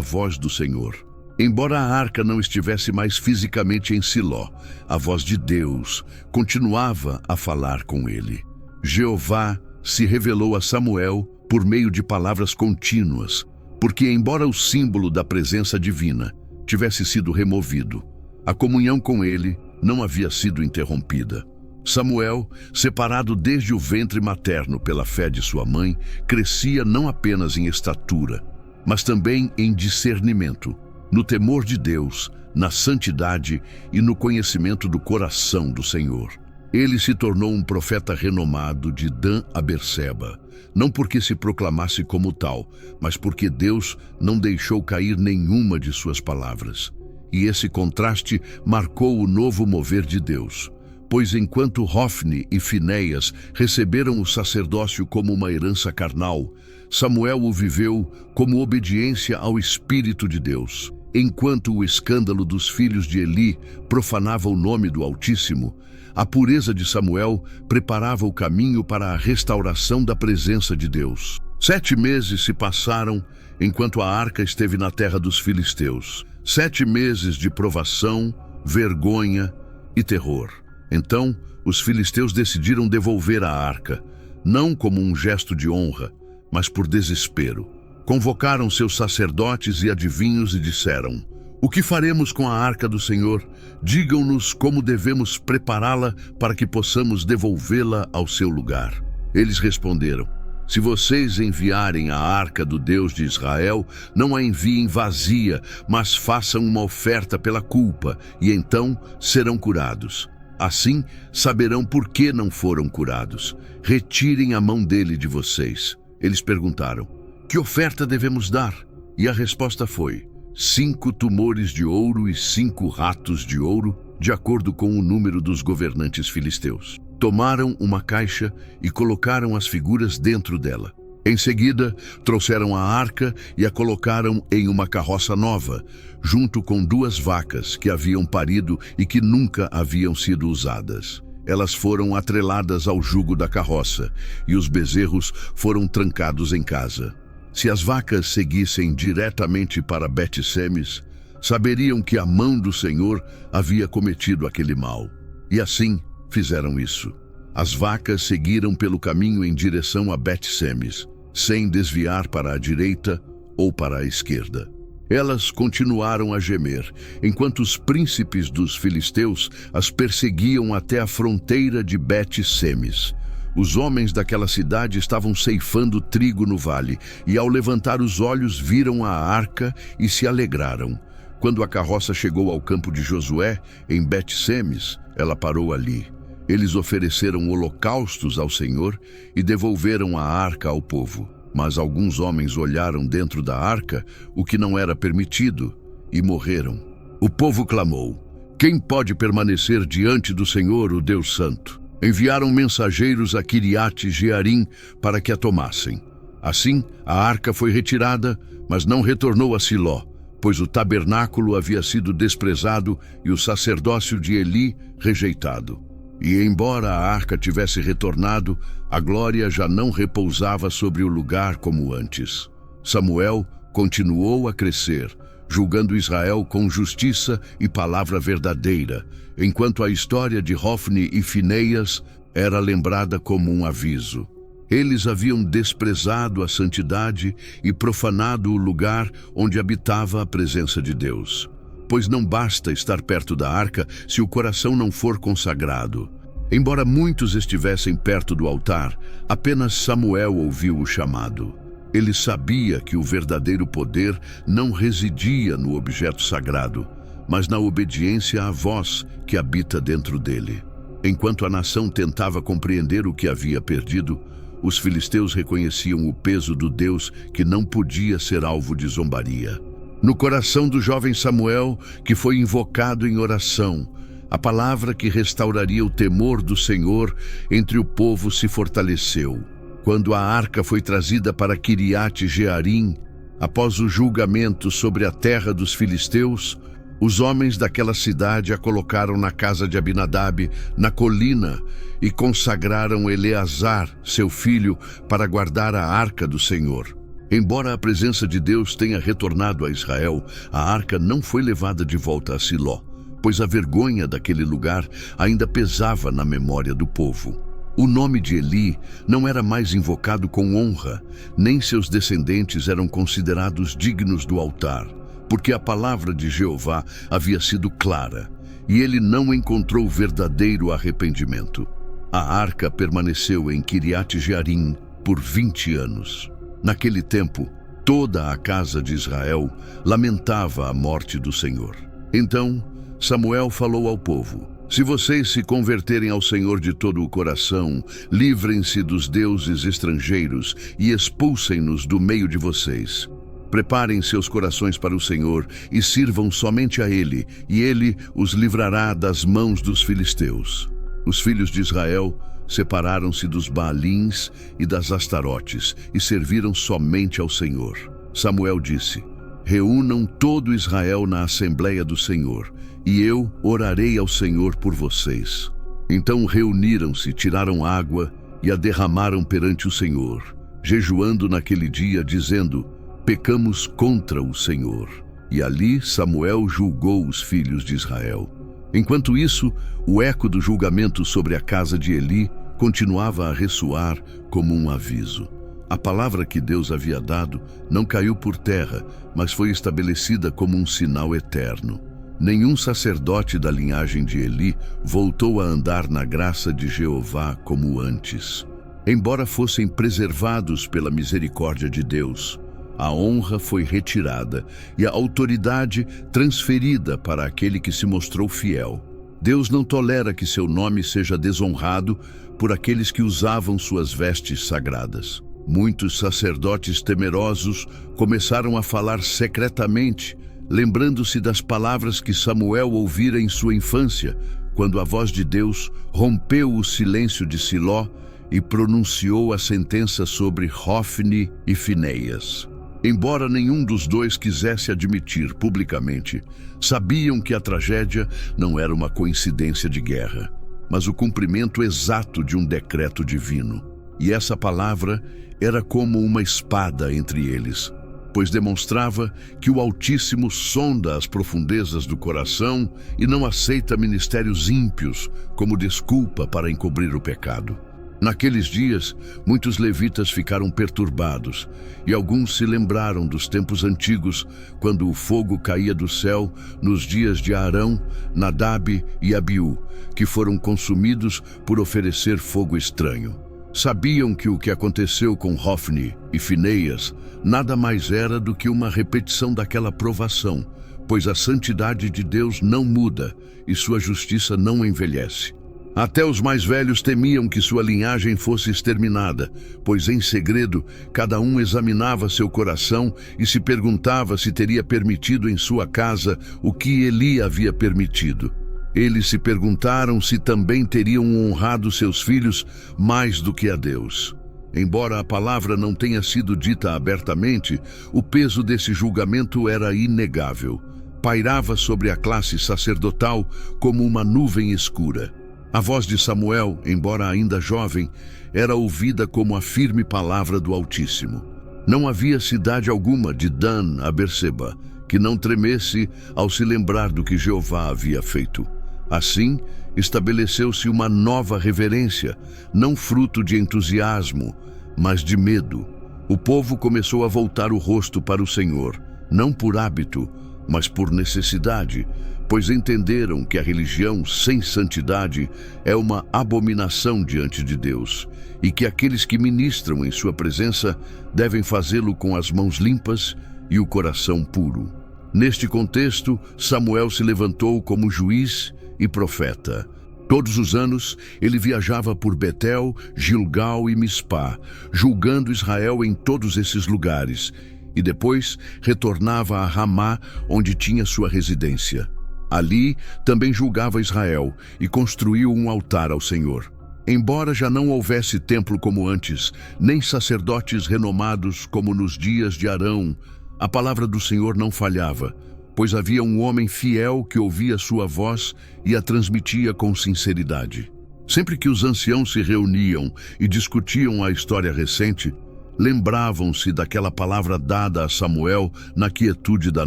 voz do Senhor. Embora a arca não estivesse mais fisicamente em Siló, a voz de Deus continuava a falar com ele. Jeová se revelou a Samuel por meio de palavras contínuas, porque embora o símbolo da presença divina tivesse sido removido, a comunhão com ele não havia sido interrompida. Samuel, separado desde o ventre materno pela fé de sua mãe, crescia não apenas em estatura, mas também em discernimento, no temor de Deus, na santidade e no conhecimento do coração do Senhor. Ele se tornou um profeta renomado de Dan a Berseba, não porque se proclamasse como tal, mas porque Deus não deixou cair nenhuma de suas palavras. E esse contraste marcou o novo mover de Deus, pois enquanto Hofni e Finéias receberam o sacerdócio como uma herança carnal, Samuel o viveu como obediência ao Espírito de Deus. Enquanto o escândalo dos filhos de Eli profanava o nome do Altíssimo, a pureza de Samuel preparava o caminho para a restauração da presença de Deus. 7 meses se passaram enquanto a arca esteve na terra dos filisteus. 7 meses de provação, vergonha e terror. Então, os filisteus decidiram devolver a arca, não como um gesto de honra, mas por desespero. Convocaram seus sacerdotes e adivinhos e disseram: "O que faremos com a arca do Senhor? Digam-nos como devemos prepará-la para que possamos devolvê-la ao seu lugar." Eles responderam: "Se vocês enviarem a arca do Deus de Israel, não a enviem vazia, mas façam uma oferta pela culpa, e então serão curados. Assim, saberão por que não foram curados. Retirem a mão dele de vocês." Eles perguntaram: "Que oferta devemos dar?" E a resposta foi: 5 tumores de ouro e 5 ratos de ouro, de acordo com o número dos governantes filisteus. Tomaram uma caixa e colocaram as figuras dentro dela. Em seguida, trouxeram a arca e a colocaram em uma carroça nova, junto com 2 vacas que haviam parido e que nunca haviam sido usadas. Elas foram atreladas ao jugo da carroça, e os bezerros foram trancados em casa. Se as vacas seguissem diretamente para Bet-Semes, saberiam que a mão do Senhor havia cometido aquele mal. E assim fizeram isso. As vacas seguiram pelo caminho em direção a Bet-Semes, sem desviar para a direita ou para a esquerda. Elas continuaram a gemer, enquanto os príncipes dos filisteus as perseguiam até a fronteira de Bet-Semes. Os homens daquela cidade estavam ceifando trigo no vale, e ao levantar os olhos viram a arca e se alegraram. Quando a carroça chegou ao campo de Josué, em Bet-Semes, ela parou ali. Eles ofereceram holocaustos ao Senhor e devolveram a arca ao povo. Mas alguns homens olharam dentro da arca, o que não era permitido, e morreram. O povo clamou: "Quem pode permanecer diante do Senhor, o Deus Santo?" Enviaram mensageiros a Quiriate-Jearim para que a tomassem. Assim, a arca foi retirada, mas não retornou a Siló, pois o tabernáculo havia sido desprezado e o sacerdócio de Eli rejeitado. E embora a arca tivesse retornado, a glória já não repousava sobre o lugar como antes. Samuel continuou a crescer, julgando Israel com justiça e palavra verdadeira, enquanto a história de Hofni e Finéias era lembrada como um aviso. Eles haviam desprezado a santidade e profanado o lugar onde habitava a presença de Deus. Pois não basta estar perto da arca se o coração não for consagrado. Embora muitos estivessem perto do altar, apenas Samuel ouviu o chamado. Ele sabia que o verdadeiro poder não residia no objeto sagrado, mas na obediência à voz que habita dentro dele. Enquanto a nação tentava compreender o que havia perdido, Os filisteus reconheciam o peso do Deus que não podia ser alvo de zombaria. No coração do jovem Samuel, que foi invocado em oração, a palavra que restauraria o temor do Senhor entre o povo se fortaleceu. Quando a arca foi trazida para Quiriate Jearim, após o julgamento sobre a terra dos filisteus, os homens daquela cidade a colocaram na casa de Abinadab, na colina, e consagraram Eleazar, seu filho, para guardar a arca do Senhor. Embora a presença de Deus tenha retornado a Israel, a arca não foi levada de volta a Siló, pois a vergonha daquele lugar ainda pesava na memória do povo. O nome de Eli não era mais invocado com honra, nem seus descendentes eram considerados dignos do altar, porque a palavra de Jeová havia sido clara, e ele não encontrou verdadeiro arrependimento. A arca permaneceu em Quiriate Jearim por 20 anos. Naquele tempo, toda a casa de Israel lamentava a morte do Senhor. Então, Samuel falou ao povo: se vocês se converterem ao Senhor de todo o coração, livrem-se dos deuses estrangeiros e expulsem-nos do meio de vocês. Preparem seus corações para o Senhor e sirvam somente a Ele, e Ele os livrará das mãos dos filisteus. Os filhos de Israel separaram-se dos Baalins e das Astarotes e serviram somente ao Senhor. Samuel disse: reúnam todo Israel na Assembleia do Senhor, e eu orarei ao Senhor por vocês. Então reuniram-se, tiraram água e a derramaram perante o Senhor, jejuando naquele dia, dizendo: pecamos contra o Senhor. E ali Samuel julgou os filhos de Israel. Enquanto isso, o eco do julgamento sobre a casa de Eli continuava a ressoar como um aviso. A palavra que Deus havia dado não caiu por terra, mas foi estabelecida como um sinal eterno. Nenhum sacerdote da linhagem de Eli voltou a andar na graça de Jeová como antes. Embora fossem preservados pela misericórdia de Deus, a honra foi retirada e a autoridade transferida para aquele que se mostrou fiel. Deus não tolera que seu nome seja desonrado por aqueles que usavam suas vestes sagradas. Muitos sacerdotes temerosos começaram a falar secretamente, lembrando-se das palavras que Samuel ouvira em sua infância, quando a voz de Deus rompeu o silêncio de Siló e pronunciou a sentença sobre Hofni e Finéias. Embora nenhum dos dois quisesse admitir publicamente, sabiam que a tragédia não era uma coincidência de guerra, mas o cumprimento exato de um decreto divino. E essa palavra era como uma espada entre eles, pois demonstrava que o Altíssimo sonda as profundezas do coração e não aceita ministérios ímpios como desculpa para encobrir o pecado. Naqueles dias, muitos levitas ficaram perturbados, e alguns se lembraram dos tempos antigos, quando o fogo caía do céu nos dias de Arão, Nadab e Abiú, que foram consumidos por oferecer fogo estranho. Sabiam que o que aconteceu com Hofni e Finéias nada mais era do que uma repetição daquela provação, pois a santidade de Deus não muda e sua justiça não envelhece. Até os mais velhos temiam que sua linhagem fosse exterminada, pois em segredo cada um examinava seu coração e se perguntava se teria permitido em sua casa o que Eli havia permitido. Eles se perguntaram se também teriam honrado seus filhos mais do que a Deus. Embora a palavra não tenha sido dita abertamente, o peso desse julgamento era inegável. Pairava sobre a classe sacerdotal como uma nuvem escura. A voz de Samuel, embora ainda jovem, era ouvida como a firme palavra do Altíssimo. Não havia cidade alguma de Dan a Berseba que não tremesse ao se lembrar do que Jeová havia feito. Assim, estabeleceu-se uma nova reverência, não fruto de entusiasmo, mas de medo. O povo começou a voltar o rosto para o Senhor, não por hábito, mas por necessidade, pois entenderam que a religião sem santidade é uma abominação diante de Deus, e que aqueles que ministram em sua presença devem fazê-lo com as mãos limpas e o coração puro. Neste contexto, Samuel se levantou como juiz e profeta. Todos os anos, ele viajava por Betel, Gilgal e Mispá, julgando Israel em todos esses lugares, e depois retornava a Ramá, onde tinha sua residência. Ali também julgava Israel e construiu um altar ao Senhor. Embora já não houvesse templo como antes, nem sacerdotes renomados como nos dias de Arão, a palavra do Senhor não falhava, pois havia um homem fiel que ouvia sua voz e a transmitia com sinceridade. Sempre que os anciãos se reuniam e discutiam a história recente, lembravam-se daquela palavra dada a Samuel na quietude da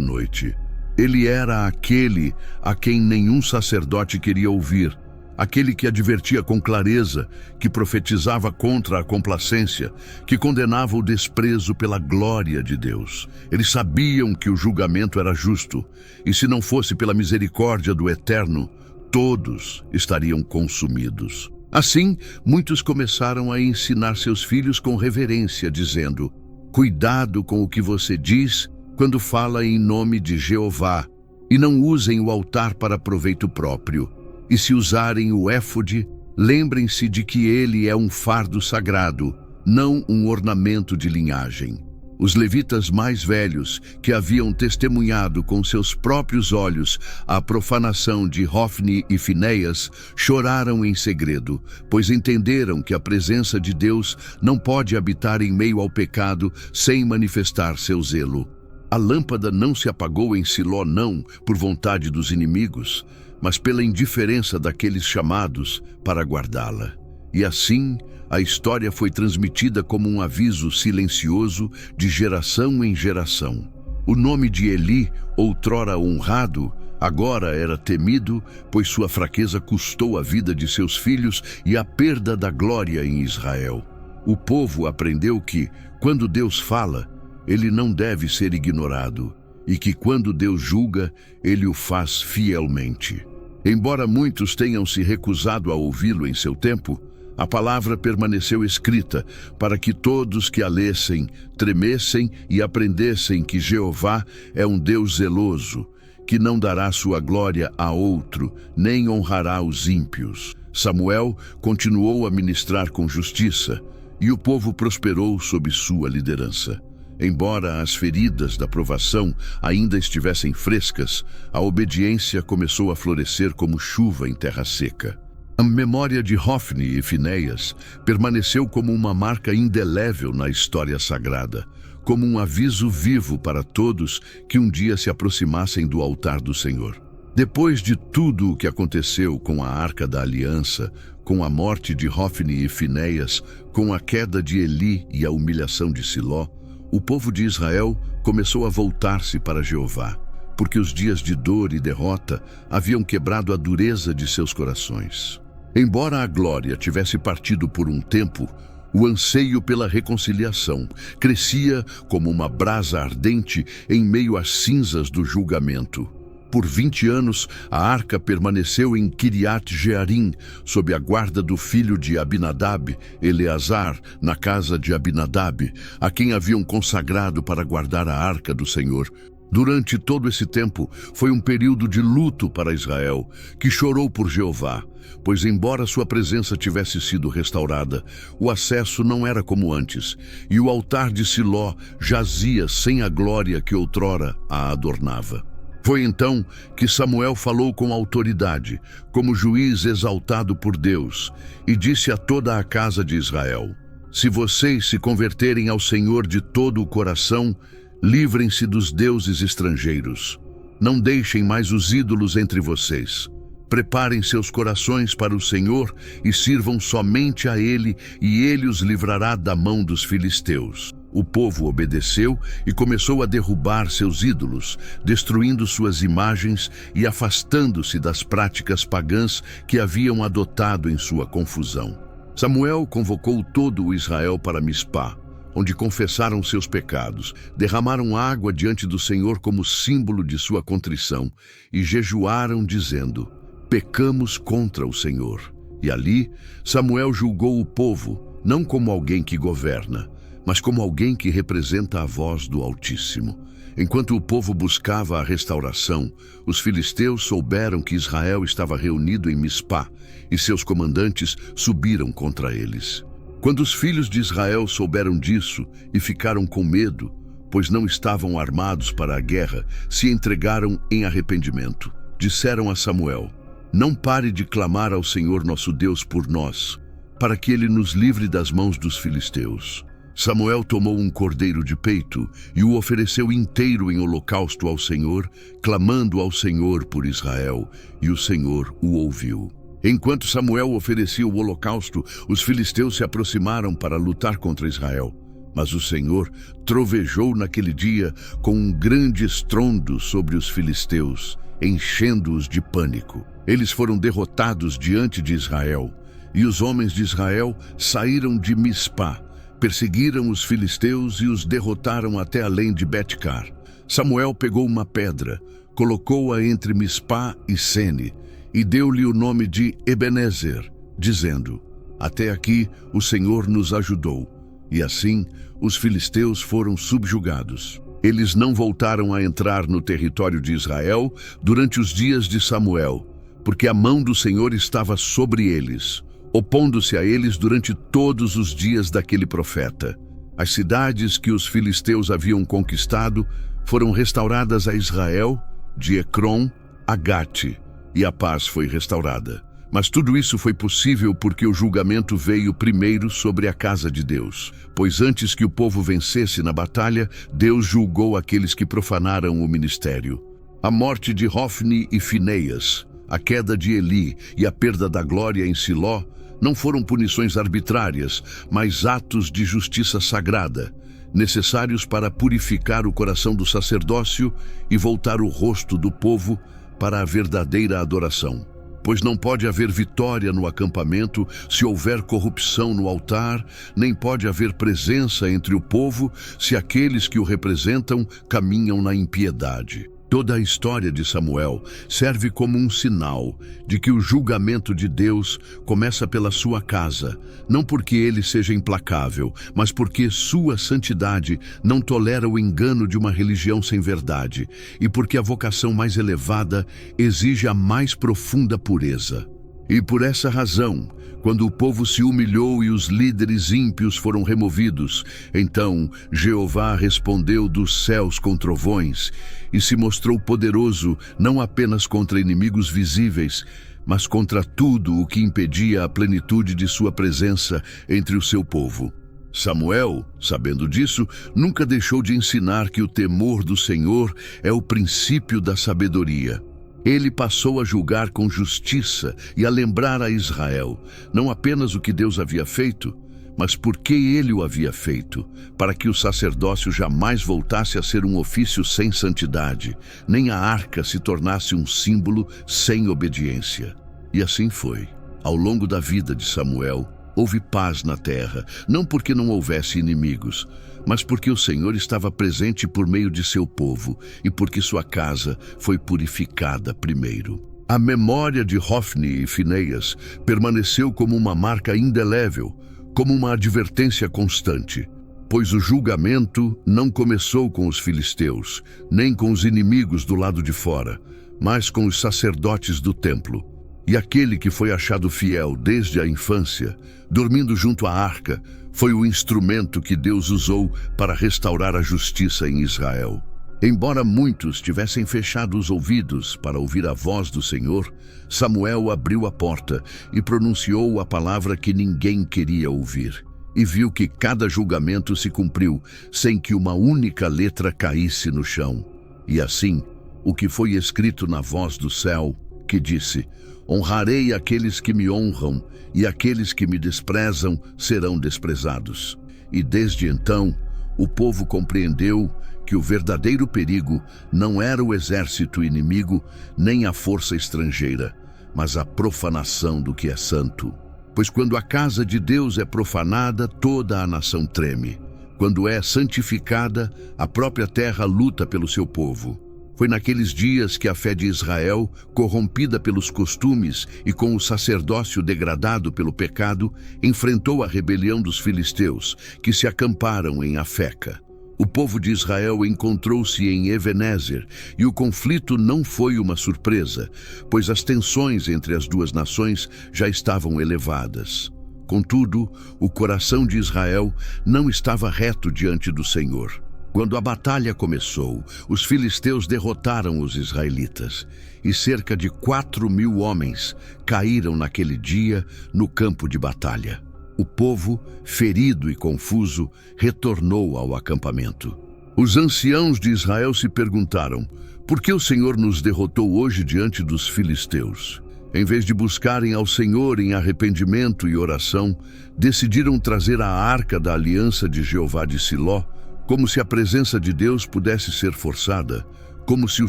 noite. Ele era aquele a quem nenhum sacerdote queria ouvir, aquele que advertia com clareza, que profetizava contra a complacência, que condenava o desprezo pela glória de Deus. Eles sabiam que o julgamento era justo, e se não fosse pela misericórdia do Eterno, todos estariam consumidos. Assim, muitos começaram a ensinar seus filhos com reverência, dizendo: cuidado com o que você diz quando fala em nome de Jeová, e não usem o altar para proveito próprio. E se usarem o éfode, lembrem-se de que ele é um fardo sagrado, não um ornamento de linhagem. Os levitas mais velhos, que haviam testemunhado com seus próprios olhos a profanação de Hofni e Finéias, choraram em segredo, pois entenderam que a presença de Deus não pode habitar em meio ao pecado sem manifestar seu zelo. A lâmpada não se apagou em Siló não por vontade dos inimigos, mas pela indiferença daqueles chamados para guardá-la. E assim, a história foi transmitida como um aviso silencioso de geração em geração. O nome de Eli, outrora honrado, agora era temido, pois sua fraqueza custou a vida de seus filhos e a perda da glória em Israel. O povo aprendeu que, quando Deus fala, ele não deve ser ignorado, e que quando Deus julga, ele o faz fielmente. Embora muitos tenham se recusado a ouvi-lo em seu tempo, a palavra permaneceu escrita para que todos que a lessem, tremessem e aprendessem que Jeová é um Deus zeloso, que não dará sua glória a outro, nem honrará os ímpios. Samuel continuou a ministrar com justiça, e o povo prosperou sob sua liderança. Embora as feridas da provação ainda estivessem frescas, a obediência começou a florescer como chuva em terra seca. A memória de Hofni e Finéias permaneceu como uma marca indelével na história sagrada, como um aviso vivo para todos que um dia se aproximassem do altar do Senhor. Depois de tudo o que aconteceu com a Arca da Aliança, com a morte de Hofni e Finéias, com a queda de Eli e a humilhação de Siló, o povo de Israel começou a voltar-se para Jeová, porque os dias de dor e derrota haviam quebrado a dureza de seus corações. Embora a glória tivesse partido por um tempo, o anseio pela reconciliação crescia como uma brasa ardente em meio às cinzas do julgamento. Por 20 anos, a arca permaneceu em Kiriat Jearim, sob a guarda do filho de Abinadab, Eleazar, na casa de Abinadab, a quem haviam consagrado para guardar a arca do Senhor. Durante todo esse tempo, foi um período de luto para Israel, que chorou por Jeová, pois embora sua presença tivesse sido restaurada, o acesso não era como antes, e o altar de Siló jazia sem a glória que outrora a adornava. Foi então que Samuel falou com autoridade, como juiz exaltado por Deus, e disse a toda a casa de Israel: se vocês se converterem ao Senhor de todo o coração, livrem-se dos deuses estrangeiros. Não deixem mais os ídolos entre vocês. Preparem seus corações para o Senhor e sirvam somente a Ele, e Ele os livrará da mão dos filisteus. O povo obedeceu e começou a derrubar seus ídolos, destruindo suas imagens e afastando-se das práticas pagãs que haviam adotado em sua confusão. Samuel convocou todo o Israel para Mispá, onde confessaram seus pecados, derramaram água diante do Senhor como símbolo de sua contrição e jejuaram, dizendo: pecamos contra o Senhor. E ali, Samuel julgou o povo, não como alguém que governa, mas como alguém que representa a voz do Altíssimo. Enquanto o povo buscava a restauração, os filisteus souberam que Israel estava reunido em Mispá e seus comandantes subiram contra eles. Quando os filhos de Israel souberam disso e ficaram com medo, pois não estavam armados para a guerra, se entregaram em arrependimento. Disseram a Samuel: "Não pare de clamar ao Senhor nosso Deus por nós, para que ele nos livre das mãos dos filisteus." Samuel tomou um cordeiro de peito e o ofereceu inteiro em holocausto ao Senhor, clamando ao Senhor por Israel, e o Senhor o ouviu. Enquanto Samuel oferecia o holocausto, os filisteus se aproximaram para lutar contra Israel. Mas o Senhor trovejou naquele dia com um grande estrondo sobre os filisteus, enchendo-os de pânico. Eles foram derrotados diante de Israel, e os homens de Israel saíram de Mispá, perseguiram os filisteus e os derrotaram até além de Bet-car. Samuel pegou uma pedra, colocou-a entre Mispá e Sene, e deu-lhe o nome de Ebenezer, dizendo: "Até aqui o Senhor nos ajudou." E assim os filisteus foram subjugados. Eles não voltaram a entrar no território de Israel durante os dias de Samuel, porque a mão do Senhor estava sobre eles, opondo-se a eles durante todos os dias daquele profeta. As cidades que os filisteus haviam conquistado foram restauradas a Israel, de Ecrom a Gate, e a paz foi restaurada. Mas tudo isso foi possível porque o julgamento veio primeiro sobre a casa de Deus. Pois antes que o povo vencesse na batalha, Deus julgou aqueles que profanaram o ministério. A morte de Hofni e Finéias, a queda de Eli e a perda da glória em Siló não foram punições arbitrárias, mas atos de justiça sagrada, necessários para purificar o coração do sacerdócio e voltar o rosto do povo para a verdadeira adoração. Pois não pode haver vitória no acampamento se houver corrupção no altar, nem pode haver presença entre o povo se aqueles que o representam caminham na impiedade. Toda a história de Samuel serve como um sinal de que o julgamento de Deus começa pela sua casa, não porque ele seja implacável, mas porque sua santidade não tolera o engano de uma religião sem verdade, e porque a vocação mais elevada exige a mais profunda pureza. E por essa razão, quando o povo se humilhou e os líderes ímpios foram removidos, então Jeová respondeu dos céus com trovões e se mostrou poderoso não apenas contra inimigos visíveis, mas contra tudo o que impedia a plenitude de sua presença entre o seu povo. Samuel, sabendo disso, nunca deixou de ensinar que o temor do Senhor é o princípio da sabedoria. Ele passou a julgar com justiça e a lembrar a Israel, não apenas o que Deus havia feito, mas por que ele o havia feito, para que o sacerdócio jamais voltasse a ser um ofício sem santidade, nem a arca se tornasse um símbolo sem obediência. E assim foi. Ao longo da vida de Samuel, houve paz na terra, não porque não houvesse inimigos, mas porque o Senhor estava presente por meio de seu povo e porque sua casa foi purificada primeiro. A memória de Hofni e Finéias permaneceu como uma marca indelével, como uma advertência constante, pois o julgamento não começou com os filisteus, nem com os inimigos do lado de fora, mas com os sacerdotes do templo. E aquele que foi achado fiel desde a infância, dormindo junto à arca, foi o instrumento que Deus usou para restaurar a justiça em Israel. Embora muitos tivessem fechado os ouvidos para ouvir a voz do Senhor, Samuel abriu a porta e pronunciou a palavra que ninguém queria ouvir. E viu que cada julgamento se cumpriu sem que uma única letra caísse no chão. E assim, o que foi escrito na voz do céu, que disse: "Honrarei aqueles que me honram, e aqueles que me desprezam serão desprezados." E desde então, o povo compreendeu que o verdadeiro perigo não era o exército inimigo, nem a força estrangeira, mas a profanação do que é santo. Pois quando a casa de Deus é profanada, toda a nação treme. Quando é santificada, a própria terra luta pelo seu povo. Foi naqueles dias que a fé de Israel, corrompida pelos costumes e com o sacerdócio degradado pelo pecado, enfrentou a rebelião dos filisteus, que se acamparam em Afeca. O povo de Israel encontrou-se em Ebenezer, e o conflito não foi uma surpresa, pois as tensões entre as duas nações já estavam elevadas. Contudo, o coração de Israel não estava reto diante do Senhor. Quando a batalha começou, os filisteus derrotaram os israelitas, e cerca de 4.000 homens caíram naquele dia no campo de batalha. O povo, ferido e confuso, retornou ao acampamento. Os anciãos de Israel se perguntaram: por que o Senhor nos derrotou hoje diante dos filisteus? Em vez de buscarem ao Senhor em arrependimento e oração, decidiram trazer a arca da aliança de Jeová de Siló, como se a presença de Deus pudesse ser forçada, como se o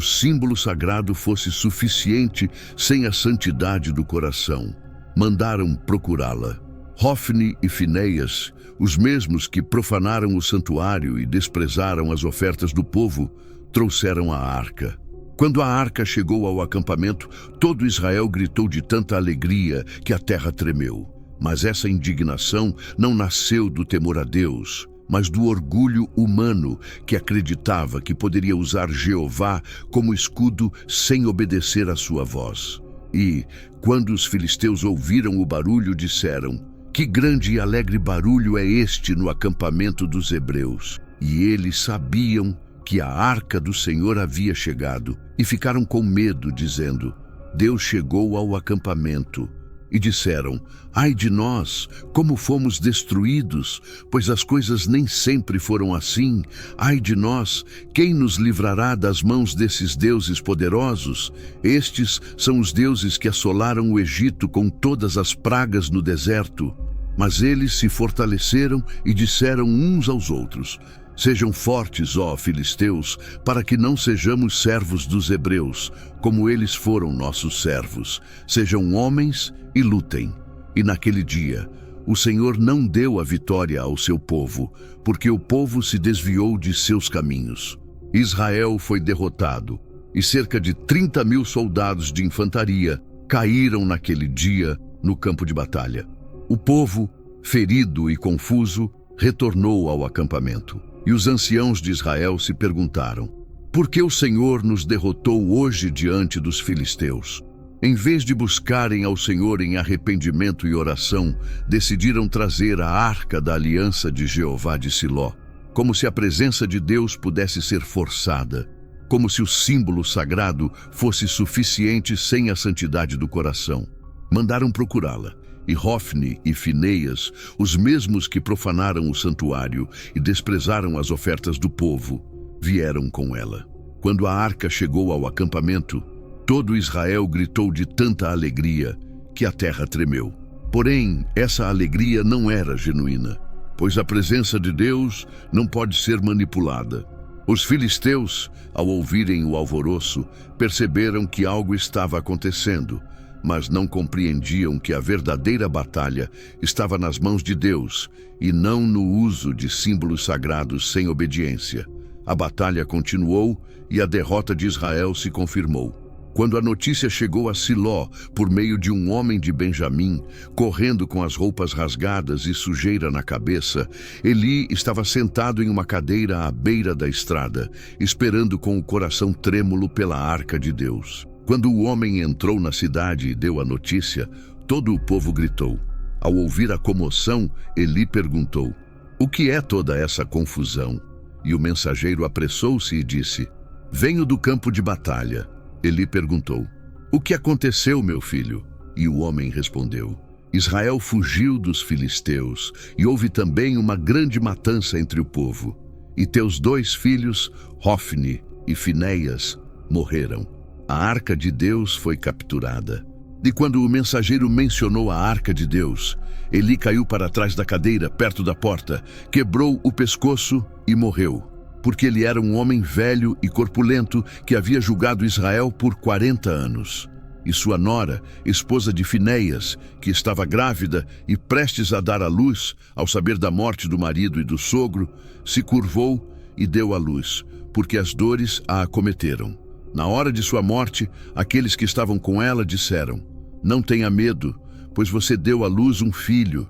símbolo sagrado fosse suficiente sem a santidade do coração. Mandaram procurá-la. Hofni e Finéias, os mesmos que profanaram o santuário e desprezaram as ofertas do povo, trouxeram a arca. Quando a arca chegou ao acampamento, todo Israel gritou de tanta alegria que a terra tremeu. Mas essa indignação não nasceu do temor a Deus, mas do orgulho humano que acreditava que poderia usar Jeová como escudo sem obedecer à sua voz. E, quando os filisteus ouviram o barulho, disseram: que grande e alegre barulho é este no acampamento dos hebreus! E eles sabiam que a arca do Senhor havia chegado, e ficaram com medo, dizendo: Deus chegou ao acampamento. E disseram: ai de nós, como fomos destruídos, pois as coisas nem sempre foram assim. Ai de nós, quem nos livrará das mãos desses deuses poderosos? Estes são os deuses que assolaram o Egito com todas as pragas no deserto. Mas eles se fortaleceram e disseram uns aos outros: sejam fortes, ó filisteus, para que não sejamos servos dos hebreus, como eles foram nossos servos. Sejam homens e lutem. E naquele dia, o Senhor não deu a vitória ao seu povo, porque o povo se desviou de seus caminhos. Israel foi derrotado, e cerca de 30.000 soldados de infantaria caíram naquele dia no campo de batalha. O povo, ferido e confuso, retornou ao acampamento. E os anciãos de Israel se perguntaram: por que o Senhor nos derrotou hoje diante dos filisteus? Em vez de buscarem ao Senhor em arrependimento e oração, decidiram trazer a arca da aliança de Jeová de Siló, como se a presença de Deus pudesse ser forçada, como se o símbolo sagrado fosse suficiente sem a santidade do coração. Mandaram procurá-la. E Hofni e Finéias, os mesmos que profanaram o santuário e desprezaram as ofertas do povo, vieram com ela. Quando a arca chegou ao acampamento, todo Israel gritou de tanta alegria que a terra tremeu. Porém, essa alegria não era genuína, pois a presença de Deus não pode ser manipulada. Os filisteus, ao ouvirem o alvoroço, perceberam que algo estava acontecendo, mas não compreendiam que a verdadeira batalha estava nas mãos de Deus e não no uso de símbolos sagrados sem obediência. A batalha continuou e a derrota de Israel se confirmou. Quando a notícia chegou a Siló por meio de um homem de Benjamim, correndo com as roupas rasgadas e sujeira na cabeça, Eli estava sentado em uma cadeira à beira da estrada, esperando com o coração trêmulo pela arca de Deus. Quando o homem entrou na cidade e deu a notícia, todo o povo gritou. Ao ouvir a comoção, Eli perguntou: o que é toda essa confusão? E o mensageiro apressou-se e disse: venho do campo de batalha. Eli perguntou: o que aconteceu, meu filho? E o homem respondeu: Israel fugiu dos filisteus, e houve também uma grande matança entre o povo. E teus 2 filhos, Hofni e Finéias, morreram. A arca de Deus foi capturada. E quando o mensageiro mencionou a arca de Deus, Eli caiu para trás da cadeira, perto da porta, quebrou o pescoço e morreu, porque ele era um homem velho e corpulento que havia julgado Israel por 40 anos. E sua nora, esposa de Finéias, que estava grávida e prestes a dar à luz, ao saber da morte do marido e do sogro, se curvou e deu à luz, porque as dores a acometeram. Na hora de sua morte, aqueles que estavam com ela disseram: não tenha medo, pois você deu à luz um filho.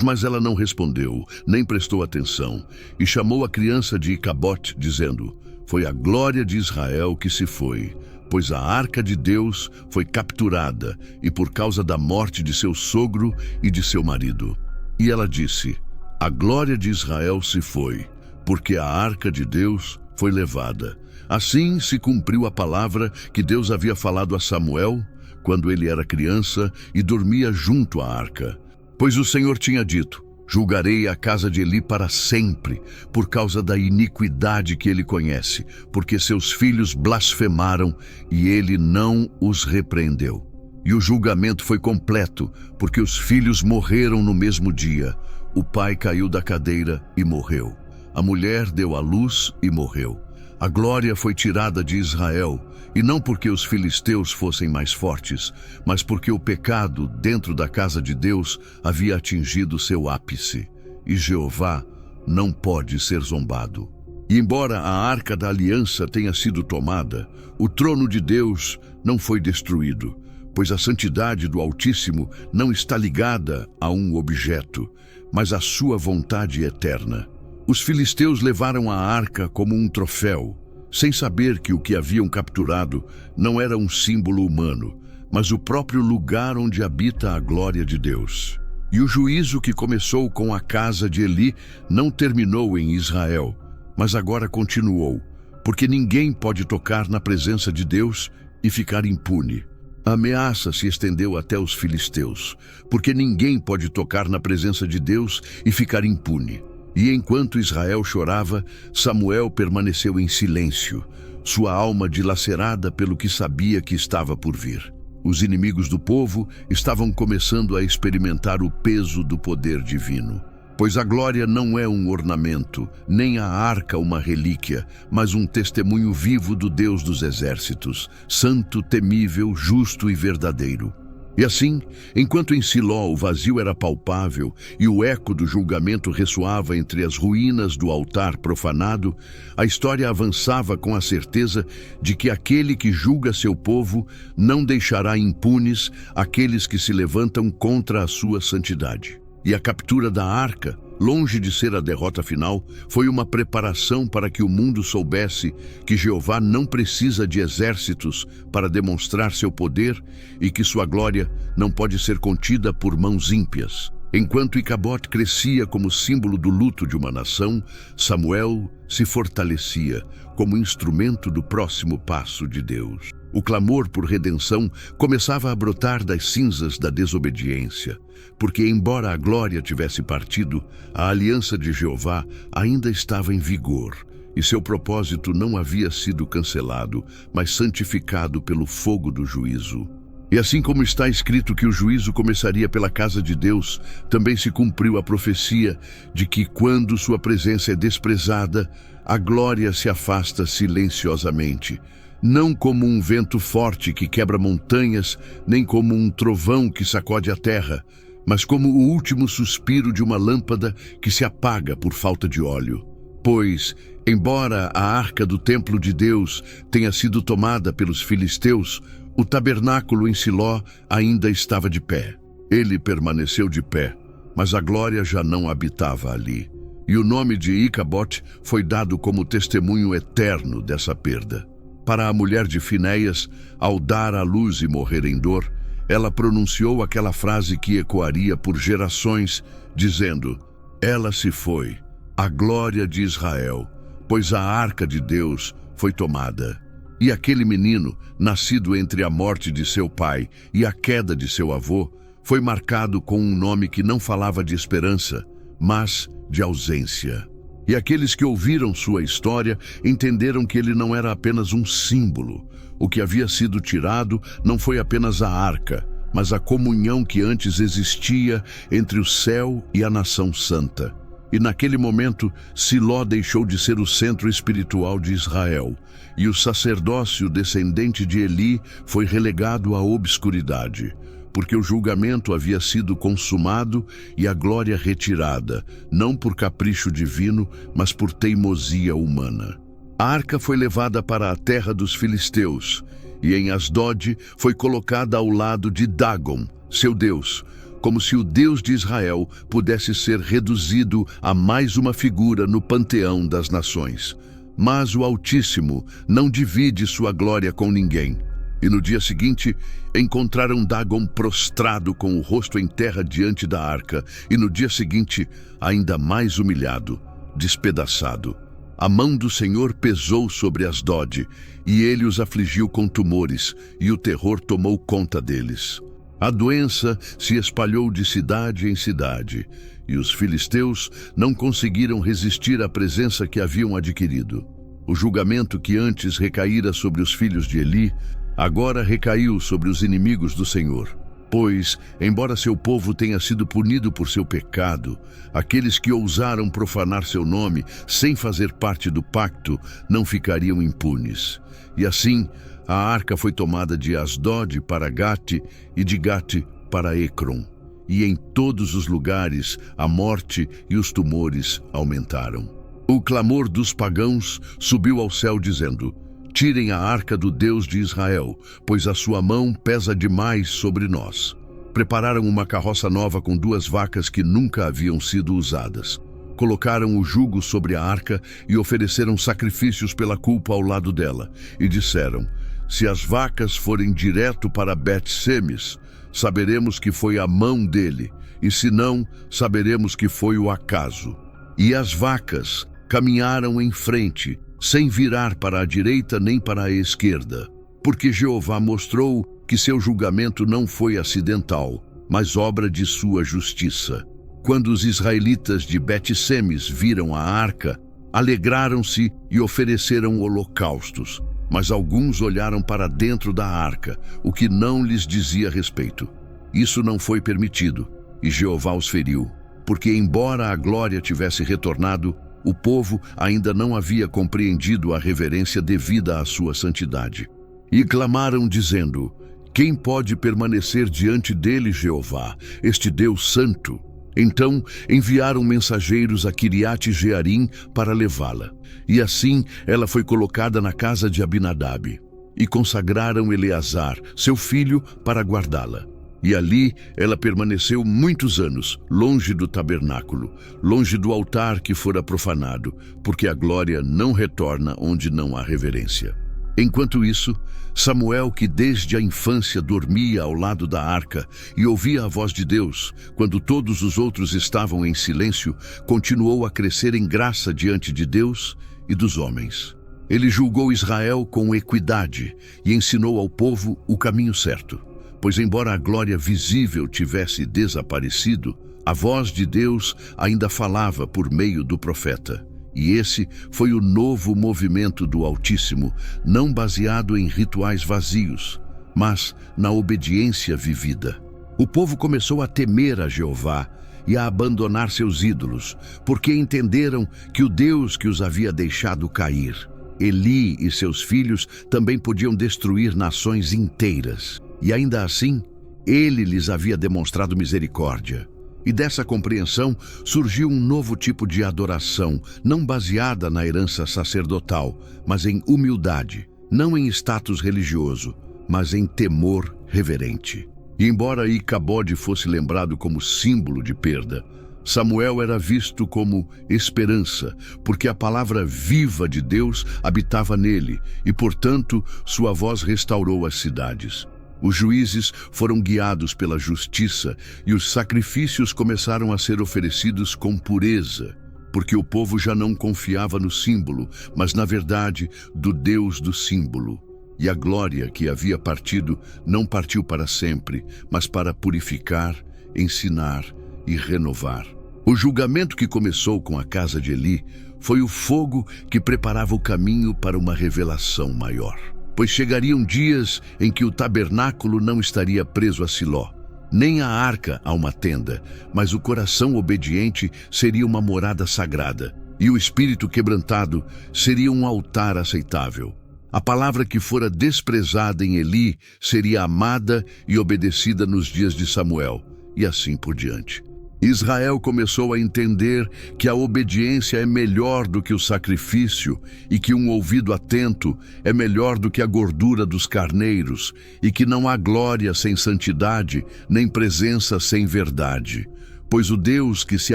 Mas ela não respondeu, nem prestou atenção, e chamou a criança de Icabote, dizendo: foi a glória de Israel que se foi, pois a arca de Deus foi capturada, e por causa da morte de seu sogro e de seu marido. E ela disse: a glória de Israel se foi, porque a arca de Deus foi levada. Assim se cumpriu a palavra que Deus havia falado a Samuel, quando ele era criança e dormia junto à arca. Pois o Senhor tinha dito: julgarei a casa de Eli para sempre, por causa da iniquidade que ele conhece, porque seus filhos blasfemaram e ele não os repreendeu. E o julgamento foi completo, porque os filhos morreram no mesmo dia. O pai caiu da cadeira e morreu. A mulher deu à luz e morreu. A glória foi tirada de Israel, e não porque os filisteus fossem mais fortes, mas porque o pecado dentro da casa de Deus havia atingido seu ápice. E Jeová não pode ser zombado. E embora a arca da aliança tenha sido tomada, o trono de Deus não foi destruído, pois a santidade do Altíssimo não está ligada a um objeto, mas à sua vontade eterna. Os filisteus levaram a arca como um troféu, sem saber que o que haviam capturado não era um símbolo humano, mas o próprio lugar onde habita a glória de Deus. E o juízo que começou com a casa de Eli não terminou em Israel, mas agora continuou, porque ninguém pode tocar na presença de Deus e ficar impune. A ameaça se estendeu até os filisteus, porque ninguém pode tocar na presença de Deus e ficar impune. E enquanto Israel chorava, Samuel permaneceu em silêncio, sua alma dilacerada pelo que sabia que estava por vir. Os inimigos do povo estavam começando a experimentar o peso do poder divino. Pois a glória não é um ornamento, nem a arca uma relíquia, mas um testemunho vivo do Deus dos exércitos, santo, temível, justo e verdadeiro. E assim, enquanto em Siló o vazio era palpável e o eco do julgamento ressoava entre as ruínas do altar profanado, a história avançava com a certeza de que aquele que julga seu povo não deixará impunes aqueles que se levantam contra a sua santidade. E a captura da arca, longe de ser a derrota final, foi uma preparação para que o mundo soubesse que Jeová não precisa de exércitos para demonstrar seu poder e que sua glória não pode ser contida por mãos ímpias. Enquanto Icabote crescia como símbolo do luto de uma nação, Samuel se fortalecia como instrumento do próximo passo de Deus. O clamor por redenção começava a brotar das cinzas da desobediência, porque embora a glória tivesse partido, a aliança de Jeová ainda estava em vigor, e seu propósito não havia sido cancelado, mas santificado pelo fogo do juízo. E assim como está escrito que o juízo começaria pela casa de Deus, também se cumpriu a profecia de que quando sua presença é desprezada, a glória se afasta silenciosamente, não como um vento forte que quebra montanhas, nem como um trovão que sacode a terra, mas como o último suspiro de uma lâmpada que se apaga por falta de óleo. Pois, embora a arca do templo de Deus tenha sido tomada pelos filisteus, o tabernáculo em Siló ainda estava de pé. Ele permaneceu de pé, mas a glória já não habitava ali. E o nome de Icabote foi dado como testemunho eterno dessa perda. Para a mulher de Finéias, ao dar à luz e morrer em dor, ela pronunciou aquela frase que ecoaria por gerações, dizendo: ela se foi, a glória de Israel, pois a arca de Deus foi tomada. E aquele menino, nascido entre a morte de seu pai e a queda de seu avô, foi marcado com um nome que não falava de esperança, mas de ausência. E aqueles que ouviram sua história entenderam que ele não era apenas um símbolo. O que havia sido tirado não foi apenas a arca, mas a comunhão que antes existia entre o céu e a nação santa. E naquele momento, Siló deixou de ser o centro espiritual de Israel, e o sacerdócio descendente de Eli foi relegado à obscuridade, porque o julgamento havia sido consumado e a glória retirada, não por capricho divino, mas por teimosia humana. A arca foi levada para a terra dos filisteus, e em Asdod foi colocada ao lado de Dagon, seu deus, como se o Deus de Israel pudesse ser reduzido a mais uma figura no panteão das nações. Mas o Altíssimo não divide sua glória com ninguém. E no dia seguinte, encontraram Dagon prostrado com o rosto em terra diante da arca, e no dia seguinte, ainda mais humilhado, despedaçado. A mão do Senhor pesou sobre Asdod, e ele os afligiu com tumores, e o terror tomou conta deles. A doença se espalhou de cidade em cidade, e os filisteus não conseguiram resistir à presença que haviam adquirido. O julgamento que antes recaíra sobre os filhos de Eli, agora recaiu sobre os inimigos do Senhor. Pois, embora seu povo tenha sido punido por seu pecado, aqueles que ousaram profanar seu nome sem fazer parte do pacto não ficariam impunes. E assim, a arca foi tomada de Asdod para Gate e de Gate para Ecrom. E em todos os lugares a morte e os tumores aumentaram. O clamor dos pagãos subiu ao céu dizendo: tirem a arca do Deus de Israel, pois a sua mão pesa demais sobre nós. Prepararam uma carroça nova com 2 vacas que nunca haviam sido usadas. Colocaram o jugo sobre a arca e ofereceram sacrifícios pela culpa ao lado dela. E disseram: se as vacas forem direto para Bet-Semes, saberemos que foi a mão dele, e se não, saberemos que foi o acaso. E as vacas caminharam em frente, sem virar para a direita nem para a esquerda, porque Jeová mostrou que seu julgamento não foi acidental, mas obra de sua justiça. Quando os israelitas de Bet-Semes viram a arca, alegraram-se e ofereceram holocaustos, mas alguns olharam para dentro da arca, o que não lhes dizia respeito. Isso não foi permitido, e Jeová os feriu, porque embora a glória tivesse retornado, o povo ainda não havia compreendido a reverência devida à sua santidade. E clamaram dizendo: quem pode permanecer diante dele, Jeová, este Deus santo? Então enviaram mensageiros a Quiriate-Jearim para levá-la. E assim ela foi colocada na casa de Abinadab. E consagraram Eleazar, seu filho, para guardá-la. E ali ela permaneceu muitos anos, longe do tabernáculo, longe do altar que fora profanado, porque a glória não retorna onde não há reverência. Enquanto isso, Samuel, que desde a infância dormia ao lado da arca e ouvia a voz de Deus, quando todos os outros estavam em silêncio, continuou a crescer em graça diante de Deus e dos homens. Ele julgou Israel com equidade e ensinou ao povo o caminho certo. Pois embora a glória visível tivesse desaparecido, a voz de Deus ainda falava por meio do profeta. E esse foi o novo movimento do Altíssimo, não baseado em rituais vazios, mas na obediência vivida. O povo começou a temer a Jeová e a abandonar seus ídolos, porque entenderam que o Deus que os havia deixado cair, Eli e seus filhos, também podiam destruir nações inteiras. E ainda assim, ele lhes havia demonstrado misericórdia. E dessa compreensão surgiu um novo tipo de adoração, não baseada na herança sacerdotal, mas em humildade, não em status religioso, mas em temor reverente. E embora Icabode fosse lembrado como símbolo de perda, Samuel era visto como esperança, porque a palavra viva de Deus habitava nele, e portanto sua voz restaurou as cidades. Os juízes foram guiados pela justiça e os sacrifícios começaram a ser oferecidos com pureza, porque o povo já não confiava no símbolo, mas na verdade do Deus do símbolo. E a glória que havia partido não partiu para sempre, mas para purificar, ensinar e renovar. O julgamento que começou com a casa de Eli foi o fogo que preparava o caminho para uma revelação maior. Pois chegariam dias em que o tabernáculo não estaria preso a Siló, nem a arca a uma tenda, mas o coração obediente seria uma morada sagrada, e o espírito quebrantado seria um altar aceitável. A palavra que fora desprezada em Eli seria amada e obedecida nos dias de Samuel, e assim por diante. Israel começou a entender que a obediência é melhor do que o sacrifício e que um ouvido atento é melhor do que a gordura dos carneiros e que não há glória sem santidade, nem presença sem verdade. Pois o Deus que se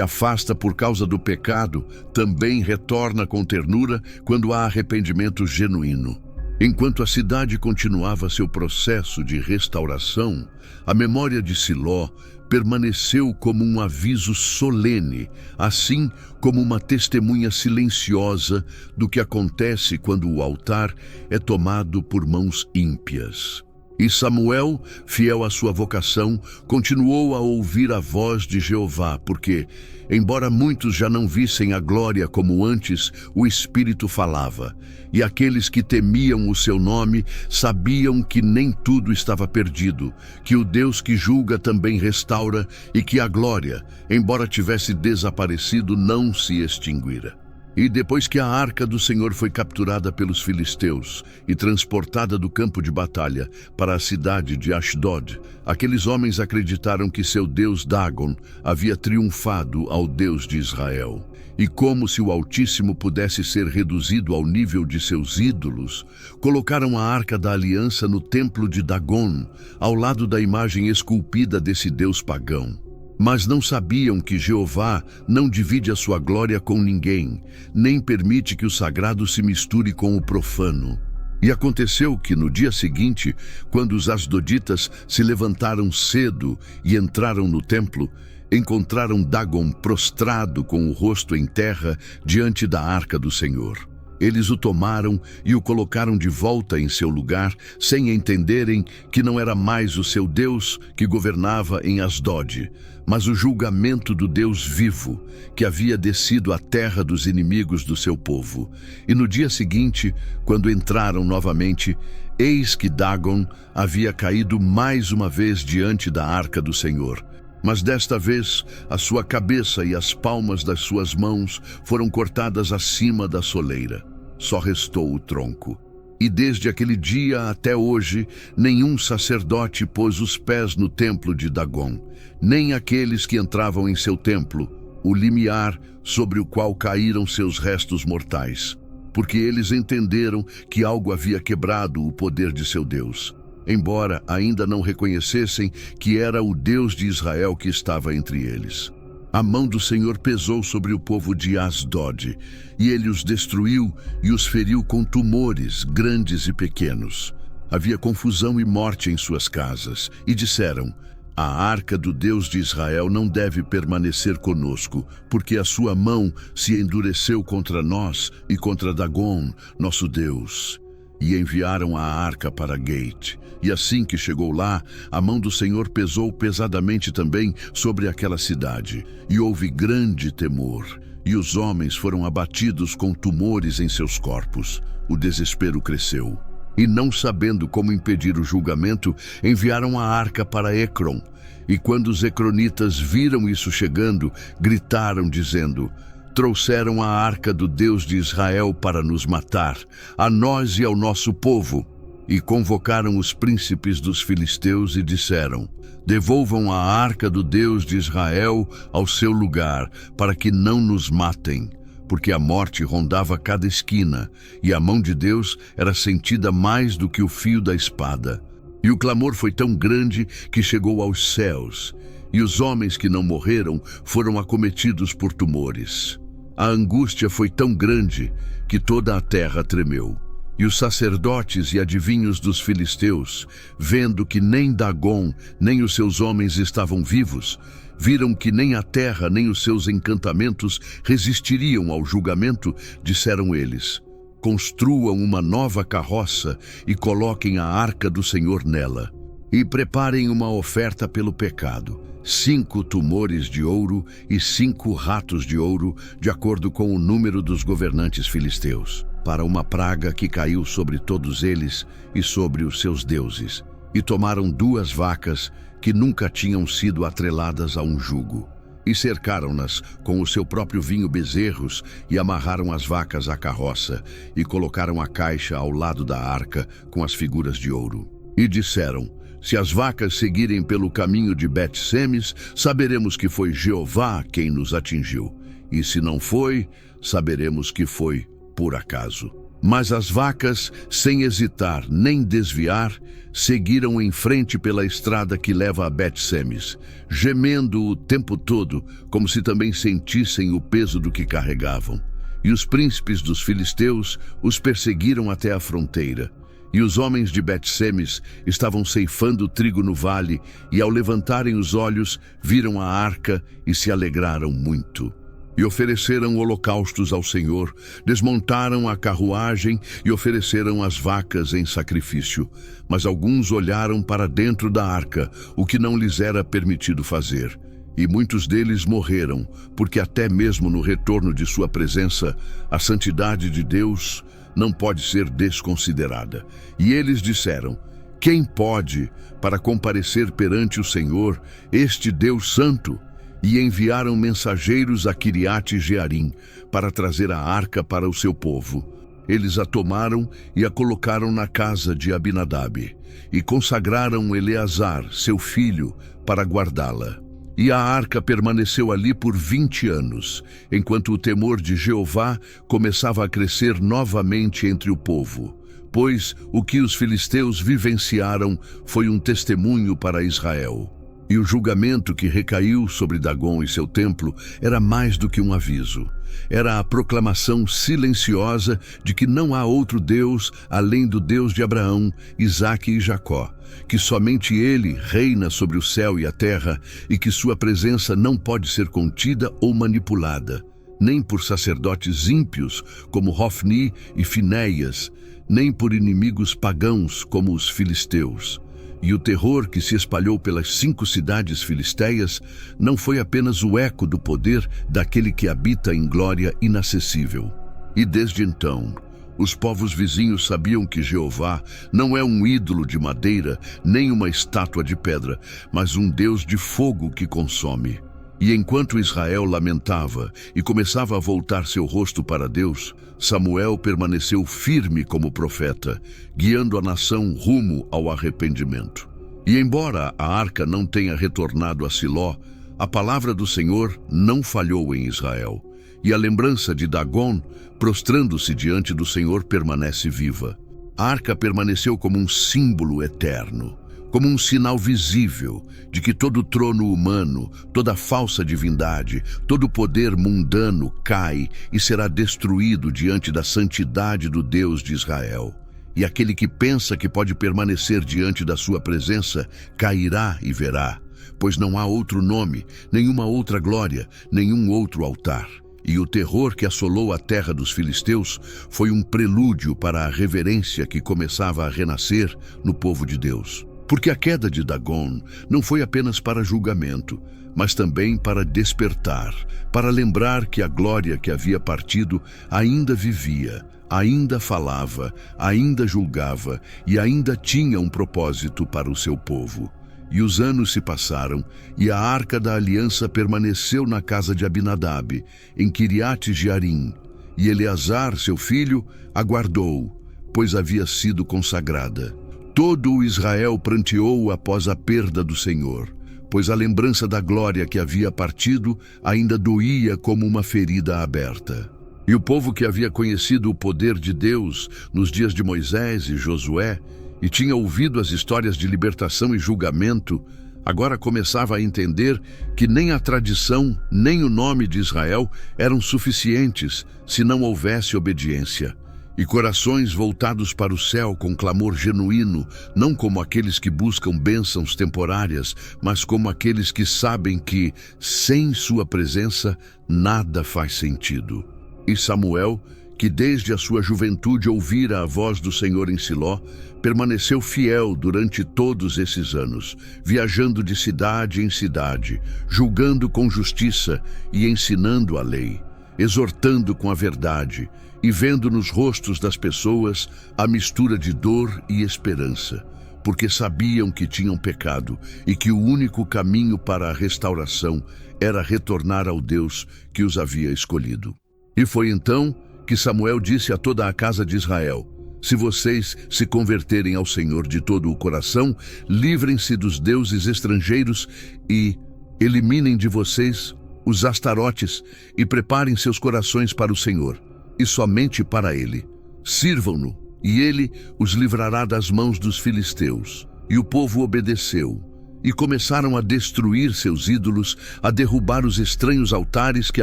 afasta por causa do pecado também retorna com ternura quando há arrependimento genuíno. Enquanto a cidade continuava seu processo de restauração, a memória de Siló permaneceu como um aviso solene, assim como uma testemunha silenciosa do que acontece quando o altar é tomado por mãos ímpias. E Samuel, fiel à sua vocação, continuou a ouvir a voz de Jeová, porque, embora muitos já não vissem a glória como antes, o Espírito falava. E aqueles que temiam o seu nome sabiam que nem tudo estava perdido, que o Deus que julga também restaura e que a glória, embora tivesse desaparecido, não se extinguira. E depois que a arca do Senhor foi capturada pelos filisteus e transportada do campo de batalha para a cidade de Ashdod, aqueles homens acreditaram que seu deus Dagon havia triunfado ao Deus de Israel. E como se o Altíssimo pudesse ser reduzido ao nível de seus ídolos, colocaram a arca da aliança no templo de Dagon, ao lado da imagem esculpida desse deus pagão. Mas não sabiam que Jeová não divide a sua glória com ninguém, nem permite que o sagrado se misture com o profano. E aconteceu que no dia seguinte, quando os asdoditas se levantaram cedo e entraram no templo, encontraram Dagon prostrado com o rosto em terra diante da arca do Senhor. Eles o tomaram e o colocaram de volta em seu lugar, sem entenderem que não era mais o seu Deus que governava em Asdod, mas o julgamento do Deus vivo, que havia descido à terra dos inimigos do seu povo. E no dia seguinte, quando entraram novamente, eis que Dagon havia caído mais uma vez diante da arca do Senhor. Mas desta vez, a sua cabeça e as palmas das suas mãos foram cortadas acima da soleira. Só restou o tronco. E desde aquele dia até hoje, nenhum sacerdote pôs os pés no templo de Dagon, nem aqueles que entravam em seu templo, o limiar sobre o qual caíram seus restos mortais, porque eles entenderam que algo havia quebrado o poder de seu Deus, embora ainda não reconhecessem que era o Deus de Israel que estava entre eles. A mão do Senhor pesou sobre o povo de Asdod, e ele os destruiu e os feriu com tumores grandes e pequenos. Havia confusão e morte em suas casas, e disseram: a arca do Deus de Israel não deve permanecer conosco, porque a sua mão se endureceu contra nós e contra Dagon, nosso Deus. E enviaram a arca para Gate. E assim que chegou lá, a mão do Senhor pesou pesadamente também sobre aquela cidade. E houve grande temor. E os homens foram abatidos com tumores em seus corpos. O desespero cresceu. E não sabendo como impedir o julgamento, enviaram a arca para Ecrom. E quando os ecronitas viram isso chegando, gritaram dizendo: trouxeram a arca do Deus de Israel para nos matar, a nós e ao nosso povo. E convocaram os príncipes dos filisteus e disseram: devolvam a arca do Deus de Israel ao seu lugar, para que não nos matem, porque a morte rondava cada esquina, e a mão de Deus era sentida mais do que o fio da espada. E o clamor foi tão grande que chegou aos céus, e os homens que não morreram foram acometidos por tumores. A angústia foi tão grande que toda a terra tremeu. E os sacerdotes e adivinhos dos filisteus, vendo que nem Dagon nem os seus homens estavam vivos, viram que nem a terra nem os seus encantamentos resistiriam ao julgamento, disseram eles: construam uma nova carroça e coloquem a arca do Senhor nela. E preparem uma oferta pelo pecado: 5 tumores de ouro e 5 ratos de ouro, de acordo com o número dos governantes filisteus, para uma praga que caiu sobre todos eles e sobre os seus deuses. E tomaram 2 vacas que nunca tinham sido atreladas a um jugo, e cercaram-nas com o seu próprio vinho bezerros, e amarraram as vacas à carroça, e colocaram a caixa ao lado da arca com as figuras de ouro. E disseram: Se as vacas seguirem pelo caminho de Bet-Semes, saberemos que foi Jeová quem nos atingiu. E se não foi, saberemos que foi por acaso. Mas as vacas, sem hesitar nem desviar, seguiram em frente pela estrada que leva a Bet-Semes, gemendo o tempo todo, como se também sentissem o peso do que carregavam. E os príncipes dos filisteus os perseguiram até a fronteira. E os homens de Bet-Semes estavam ceifando trigo no vale, e ao levantarem os olhos, viram a arca e se alegraram muito. E ofereceram holocaustos ao Senhor, desmontaram a carruagem e ofereceram as vacas em sacrifício. Mas alguns olharam para dentro da arca, o que não lhes era permitido fazer. E muitos deles morreram, porque até mesmo no retorno de sua presença, a santidade de Deus não pode ser desconsiderada. E eles disseram: quem pode para comparecer perante o Senhor, este Deus santo? E enviaram mensageiros a Quiriate-Jearim para trazer a arca para o seu povo. Eles a tomaram e a colocaram na casa de Abinadab, e consagraram Eleazar, seu filho, para guardá-la. E a arca permaneceu ali por 20 anos, enquanto o temor de Jeová começava a crescer novamente entre o povo. Pois o que os filisteus vivenciaram foi um testemunho para Israel. E o julgamento que recaiu sobre Dagon e seu templo era mais do que um aviso. Era a proclamação silenciosa de que não há outro Deus além do Deus de Abraão, Isaque e Jacó, que somente Ele reina sobre o céu e a terra e que sua presença não pode ser contida ou manipulada, nem por sacerdotes ímpios como Hofni e Finéias, nem por inimigos pagãos como os filisteus. E o terror que se espalhou pelas 5 cidades filisteias não foi apenas o eco do poder daquele que habita em glória inacessível. E desde então, os povos vizinhos sabiam que Jeová não é um ídolo de madeira, nem uma estátua de pedra, mas um Deus de fogo que consome. E enquanto Israel lamentava e começava a voltar seu rosto para Deus, Samuel permaneceu firme como profeta, guiando a nação rumo ao arrependimento. E embora a arca não tenha retornado a Siló, a palavra do Senhor não falhou em Israel. E a lembrança de Dagon, prostrando-se diante do Senhor, permanece viva. A arca permaneceu como um símbolo eterno, como um sinal visível de que todo trono humano, toda falsa divindade, todo poder mundano cai e será destruído diante da santidade do Deus de Israel. E aquele que pensa que pode permanecer diante da sua presença, cairá e verá, pois não há outro nome, nenhuma outra glória, nenhum outro altar. E o terror que assolou a terra dos filisteus foi um prelúdio para a reverência que começava a renascer no povo de Deus. Porque a queda de Dagon não foi apenas para julgamento, mas também para despertar, para lembrar que a glória que havia partido ainda vivia, ainda falava, ainda julgava e ainda tinha um propósito para o seu povo. E os anos se passaram, e a arca da aliança permaneceu na casa de Abinadab, em Quiriate-Jearim, e Eleazar, seu filho, a guardou, pois havia sido consagrada. Todo o Israel pranteou após a perda do Senhor, pois a lembrança da glória que havia partido ainda doía como uma ferida aberta. E o povo que havia conhecido o poder de Deus nos dias de Moisés e Josué, e tinha ouvido as histórias de libertação e julgamento, agora começava a entender que nem a tradição, nem o nome de Israel eram suficientes se não houvesse obediência. E corações voltados para o céu com clamor genuíno, não como aqueles que buscam bênçãos temporárias, mas como aqueles que sabem que, sem sua presença, nada faz sentido. E Samuel, que desde a sua juventude ouvira a voz do Senhor em Siló, permaneceu fiel durante todos esses anos, viajando de cidade em cidade, julgando com justiça e ensinando a lei, exortando com a verdade, e vendo nos rostos das pessoas a mistura de dor e esperança, porque sabiam que tinham pecado e que o único caminho para a restauração era retornar ao Deus que os havia escolhido. E foi então que Samuel disse a toda a casa de Israel: Se vocês se converterem ao Senhor de todo o coração, livrem-se dos deuses estrangeiros e eliminem de vocês os astarotes e preparem seus corações para o Senhor, e somente para Ele. Sirvam-no, e Ele os livrará das mãos dos filisteus. E o povo obedeceu, e começaram a destruir seus ídolos, a derrubar os estranhos altares que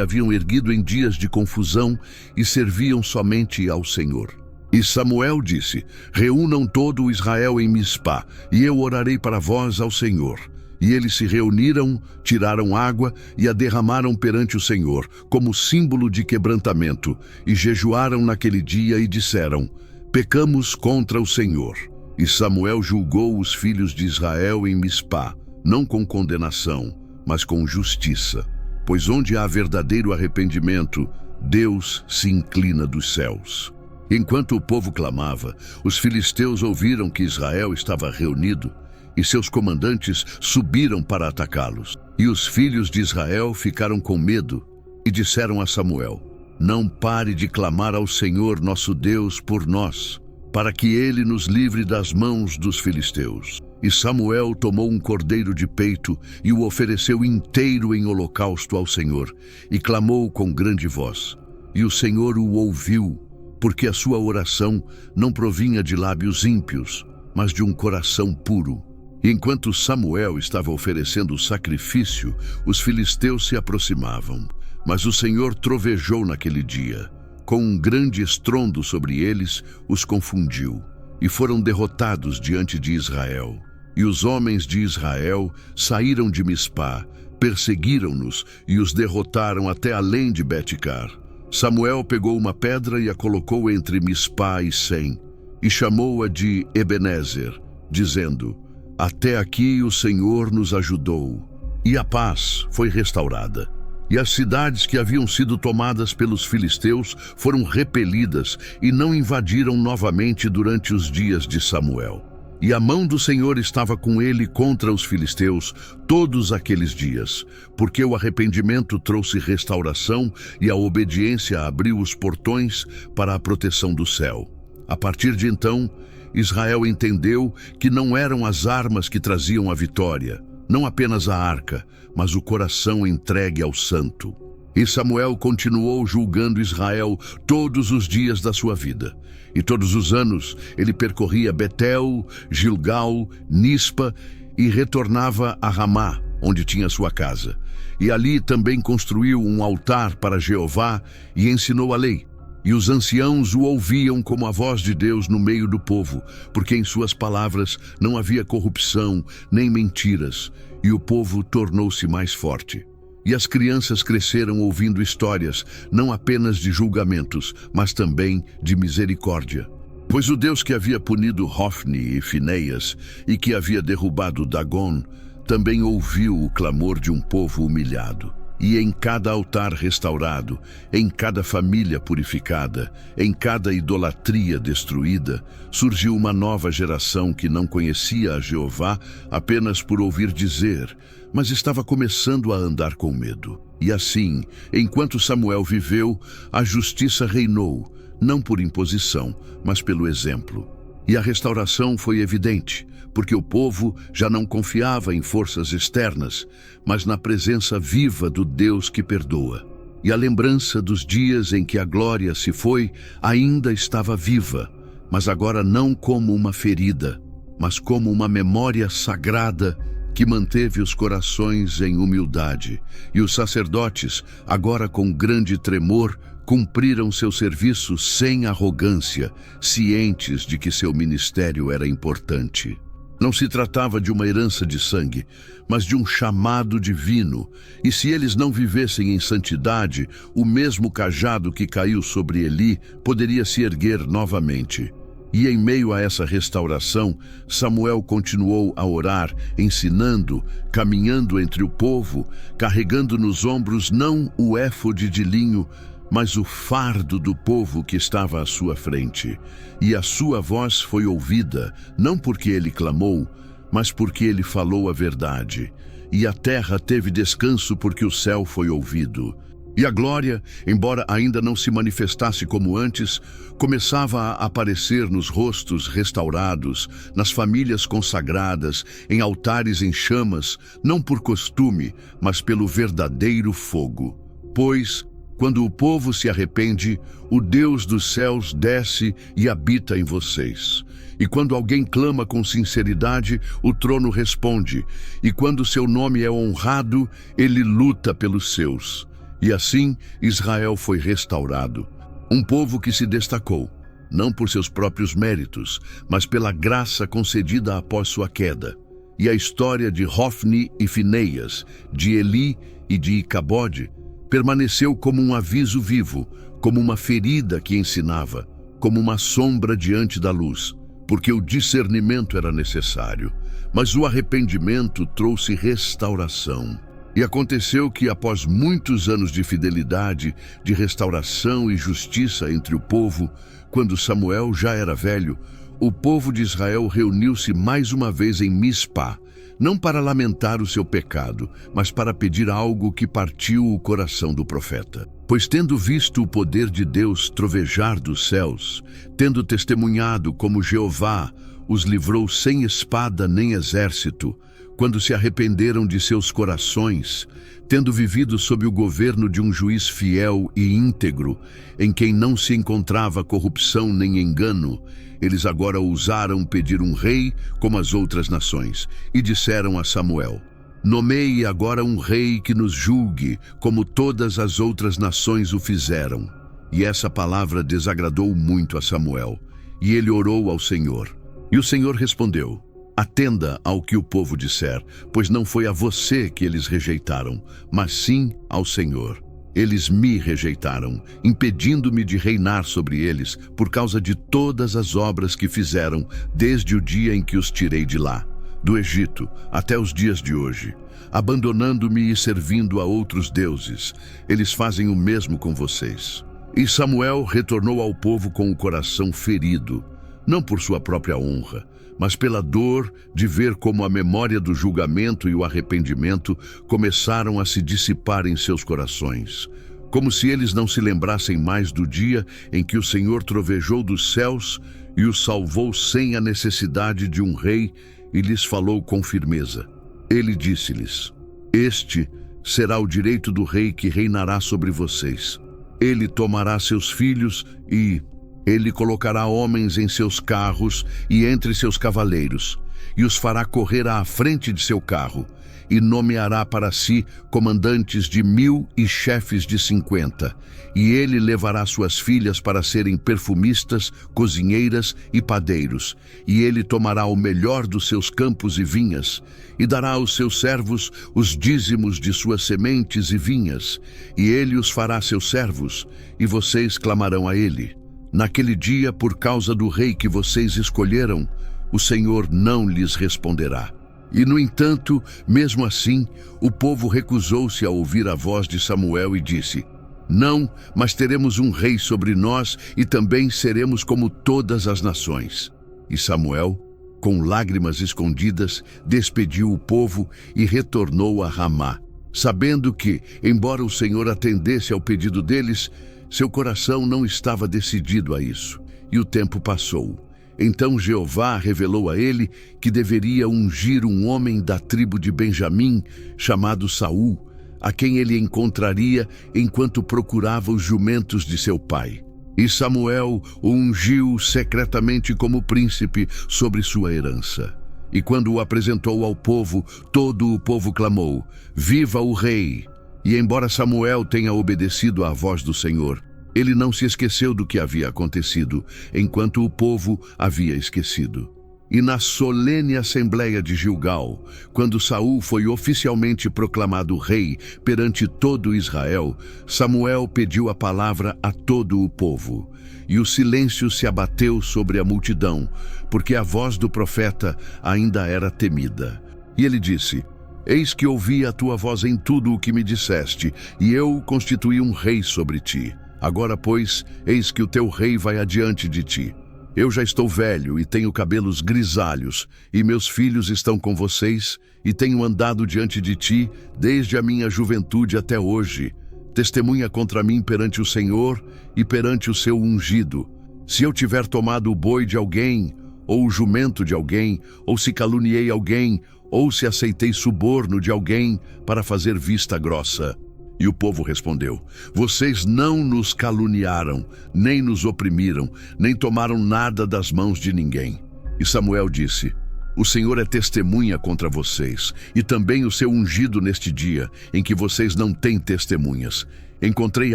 haviam erguido em dias de confusão e serviam somente ao Senhor. E Samuel disse: reúnam todo o Israel em Mispa, e eu orarei para vós ao Senhor. E eles se reuniram, tiraram água e a derramaram perante o Senhor, como símbolo de quebrantamento, e jejuaram naquele dia e disseram: pecamos contra o Senhor. E Samuel julgou os filhos de Israel em Mispa, não com condenação, mas com justiça. Pois onde há verdadeiro arrependimento, Deus se inclina dos céus. Enquanto o povo clamava, os filisteus ouviram que Israel estava reunido, e seus comandantes subiram para atacá-los. E os filhos de Israel ficaram com medo e disseram a Samuel: não pare de clamar ao Senhor nosso Deus por nós, para que ele nos livre das mãos dos filisteus. E Samuel tomou um cordeiro de peito e o ofereceu inteiro em holocausto ao Senhor, e clamou com grande voz. E o Senhor o ouviu, porque a sua oração não provinha de lábios ímpios, mas de um coração puro. Enquanto Samuel estava oferecendo o sacrifício, os filisteus se aproximavam, mas o Senhor trovejou naquele dia. Com um grande estrondo sobre eles, os confundiu, e foram derrotados diante de Israel. E os homens de Israel saíram de Mispa, perseguiram-nos e os derrotaram até além de Betcar. Samuel pegou uma pedra e a colocou entre Mispa e Sem, e chamou-a de Ebenezer, dizendo: até aqui o Senhor nos ajudou. E a paz foi restaurada. E as cidades que haviam sido tomadas pelos filisteus foram repelidas e não invadiram novamente durante os dias de Samuel. E a mão do Senhor estava com ele contra os filisteus todos aqueles dias, porque o arrependimento trouxe restauração e a obediência abriu os portões para a proteção do céu. A partir de então, Israel entendeu que não eram as armas que traziam a vitória, não apenas a arca, mas o coração entregue ao santo. E Samuel continuou julgando Israel todos os dias da sua vida. E todos os anos ele percorria Betel, Gilgal, Nispa e retornava a Ramá, onde tinha sua casa. E ali também construiu um altar para Jeová e ensinou a lei. E os anciãos o ouviam como a voz de Deus no meio do povo, porque em suas palavras não havia corrupção nem mentiras, e o povo tornou-se mais forte. E as crianças cresceram ouvindo histórias, não apenas de julgamentos, mas também de misericórdia. Pois o Deus que havia punido Hofni e Finéias, e que havia derrubado Dagon, também ouviu o clamor de um povo humilhado. E em cada altar restaurado, em cada família purificada, em cada idolatria destruída, surgiu uma nova geração que não conhecia a Jeová apenas por ouvir dizer, mas estava começando a andar com medo. E assim, enquanto Samuel viveu, a justiça reinou, não por imposição, mas pelo exemplo. E a restauração foi evidente, porque o povo já não confiava em forças externas, mas na presença viva do Deus que perdoa. E a lembrança dos dias em que a glória se foi ainda estava viva, mas agora não como uma ferida, mas como uma memória sagrada que manteve os corações em humildade. E os sacerdotes, agora com grande tremor, cumpriram seu serviço sem arrogância, cientes de que seu ministério era importante. Não se tratava de uma herança de sangue, mas de um chamado divino, e se eles não vivessem em santidade, o mesmo cajado que caiu sobre Eli poderia se erguer novamente. E em meio a essa restauração, Samuel continuou a orar, ensinando, caminhando entre o povo, carregando nos ombros não o éfode de linho, mas o fardo do povo que estava à sua frente. E a sua voz foi ouvida, não porque ele clamou, mas porque ele falou a verdade. E a terra teve descanso porque o céu foi ouvido. E a glória, embora ainda não se manifestasse como antes, começava a aparecer nos rostos restaurados, nas famílias consagradas, em altares em chamas, não por costume, mas pelo verdadeiro fogo. Pois, quando o povo se arrepende, o Deus dos céus desce e habita em vocês. E quando alguém clama com sinceridade, o trono responde. E quando seu nome é honrado, ele luta pelos seus. E assim, Israel foi restaurado. Um povo que se destacou, não por seus próprios méritos, mas pela graça concedida após sua queda. E a história de Hofni e Fineias, de Eli e de Icabode, permaneceu como um aviso vivo, como uma ferida que ensinava, como uma sombra diante da luz, porque o discernimento era necessário, mas o arrependimento trouxe restauração. E aconteceu que, após muitos anos de fidelidade, de restauração e justiça entre o povo, quando Samuel já era velho, o povo de Israel reuniu-se mais uma vez em Mispa, não para lamentar o seu pecado, mas para pedir algo que partiu o coração do profeta. Pois tendo visto o poder de Deus trovejar dos céus, tendo testemunhado como Jeová os livrou sem espada nem exército, quando se arrependeram de seus corações, tendo vivido sob o governo de um juiz fiel e íntegro, em quem não se encontrava corrupção nem engano, eles agora ousaram pedir um rei como as outras nações, e disseram a Samuel: nomeie agora um rei que nos julgue, como todas as outras nações o fizeram. E essa palavra desagradou muito a Samuel, e ele orou ao Senhor. E o Senhor respondeu: atenda ao que o povo disser, pois não foi a você que eles rejeitaram, mas sim ao Senhor. Eles me rejeitaram, impedindo-me de reinar sobre eles, por causa de todas as obras que fizeram, desde o dia em que os tirei de lá, do Egito, até os dias de hoje. Abandonando-me e servindo a outros deuses, eles fazem o mesmo com vocês. E Samuel retornou ao povo com o coração ferido, não por sua própria honra, mas pela dor de ver como a memória do julgamento e o arrependimento começaram a se dissipar em seus corações, como se eles não se lembrassem mais do dia em que o Senhor trovejou dos céus e os salvou sem a necessidade de um rei e lhes falou com firmeza. Ele disse-lhes: este será o direito do rei que reinará sobre vocês. Ele tomará seus filhos e ele colocará homens em seus carros e entre seus cavaleiros, e os fará correr à frente de seu carro, e nomeará para si comandantes de 1000 e chefes de 50, e ele levará suas filhas para serem perfumistas, cozinheiras e padeiros, e ele tomará o melhor dos seus campos e vinhas, e dará aos seus servos os dízimos de suas sementes e vinhas, e ele os fará seus servos, e vocês clamarão a ele. Naquele dia, por causa do rei que vocês escolheram, o Senhor não lhes responderá. E, no entanto, mesmo assim, o povo recusou-se a ouvir a voz de Samuel e disse: não, mas teremos um rei sobre nós e também seremos como todas as nações. E Samuel, com lágrimas escondidas, despediu o povo e retornou a Ramá, sabendo que, embora o Senhor atendesse ao pedido deles, seu coração não estava decidido a isso, e o tempo passou. Então Jeová revelou a ele que deveria ungir um homem da tribo de Benjamim, chamado Saul, a quem ele encontraria enquanto procurava os jumentos de seu pai. E Samuel o ungiu secretamente como príncipe sobre sua herança. E quando o apresentou ao povo, todo o povo clamou: viva o rei! E embora Samuel tenha obedecido à voz do Senhor, ele não se esqueceu do que havia acontecido, enquanto o povo havia esquecido. E na solene assembleia de Gilgal, quando Saul foi oficialmente proclamado rei perante todo Israel, Samuel pediu a palavra a todo o povo. E o silêncio se abateu sobre a multidão, porque a voz do profeta ainda era temida. E ele disse: eis que ouvi a tua voz em tudo o que me disseste, e eu constituí um rei sobre ti. Agora, pois, eis que o teu rei vai adiante de ti. Eu já estou velho e tenho cabelos grisalhos, e meus filhos estão com vocês, e tenho andado diante de ti desde a minha juventude até hoje. testemunha contra mim perante o Senhor e perante o seu ungido. Se eu tiver tomado o boi de alguém, ou o jumento de alguém, ou se caluniei alguém, ou se aceitei suborno de alguém para fazer vista grossa. E o povo respondeu: vocês não nos caluniaram, nem nos oprimiram, nem tomaram nada das mãos de ninguém. E Samuel disse: o Senhor é testemunha contra vocês, e também o seu ungido neste dia, em que vocês não têm testemunhas. Encontrei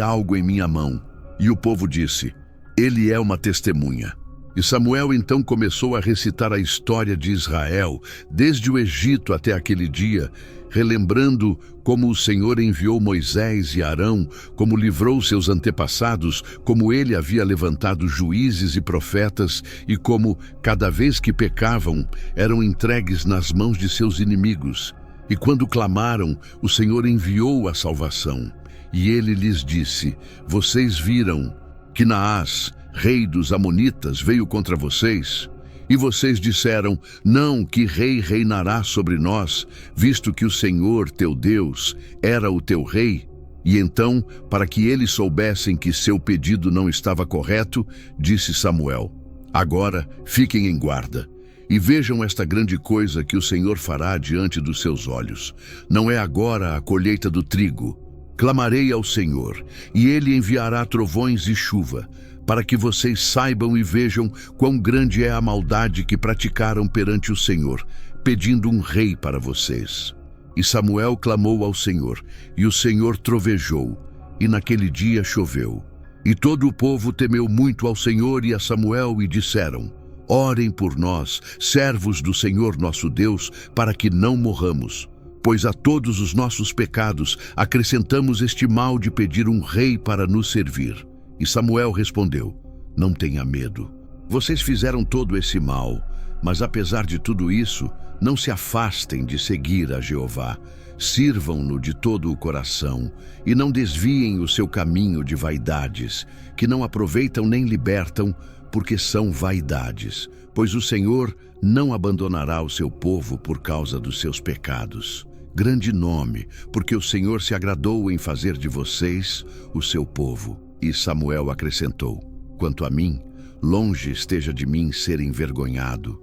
algo em minha mão. E o povo disse: ele é uma testemunha. E Samuel então começou a recitar a história de Israel, desde o Egito até aquele dia, relembrando como o Senhor enviou Moisés e Arão, como livrou seus antepassados, como ele havia levantado juízes e profetas, e como, cada vez que pecavam, eram entregues nas mãos de seus inimigos. E quando clamaram, o Senhor enviou a salvação. E ele lhes disse: vocês viram que Naás, rei dos Amonitas, veio contra vocês? E vocês disseram: não, que rei reinará sobre nós, visto que o Senhor, teu Deus, era o teu rei? E então, para que eles soubessem que seu pedido não estava correto, disse Samuel: agora fiquem em guarda, e vejam esta grande coisa que o Senhor fará diante dos seus olhos. Não é agora a colheita do trigo. Clamarei ao Senhor, e ele enviará trovões e chuva, para que vocês saibam e vejam quão grande é a maldade que praticaram perante o Senhor, pedindo um rei para vocês. E Samuel clamou ao Senhor, e o Senhor trovejou, e naquele dia choveu. E todo o povo temeu muito ao Senhor e a Samuel, e disseram: orem por nós, servos do Senhor nosso Deus, para que não morramos. Pois a todos os nossos pecados acrescentamos este mal de pedir um rei para nos servir. E Samuel respondeu: não tenha medo. Vocês fizeram todo esse mal, mas apesar de tudo isso, não se afastem de seguir a Jeová. Sirvam-no de todo o coração e não desviem o seu caminho de vaidades, que não aproveitam nem libertam, porque são vaidades. Pois o Senhor não abandonará o seu povo por causa dos seus pecados. Grande nome, porque o Senhor se agradou em fazer de vocês o seu povo. E Samuel acrescentou: quanto a mim, longe esteja de mim ser envergonhado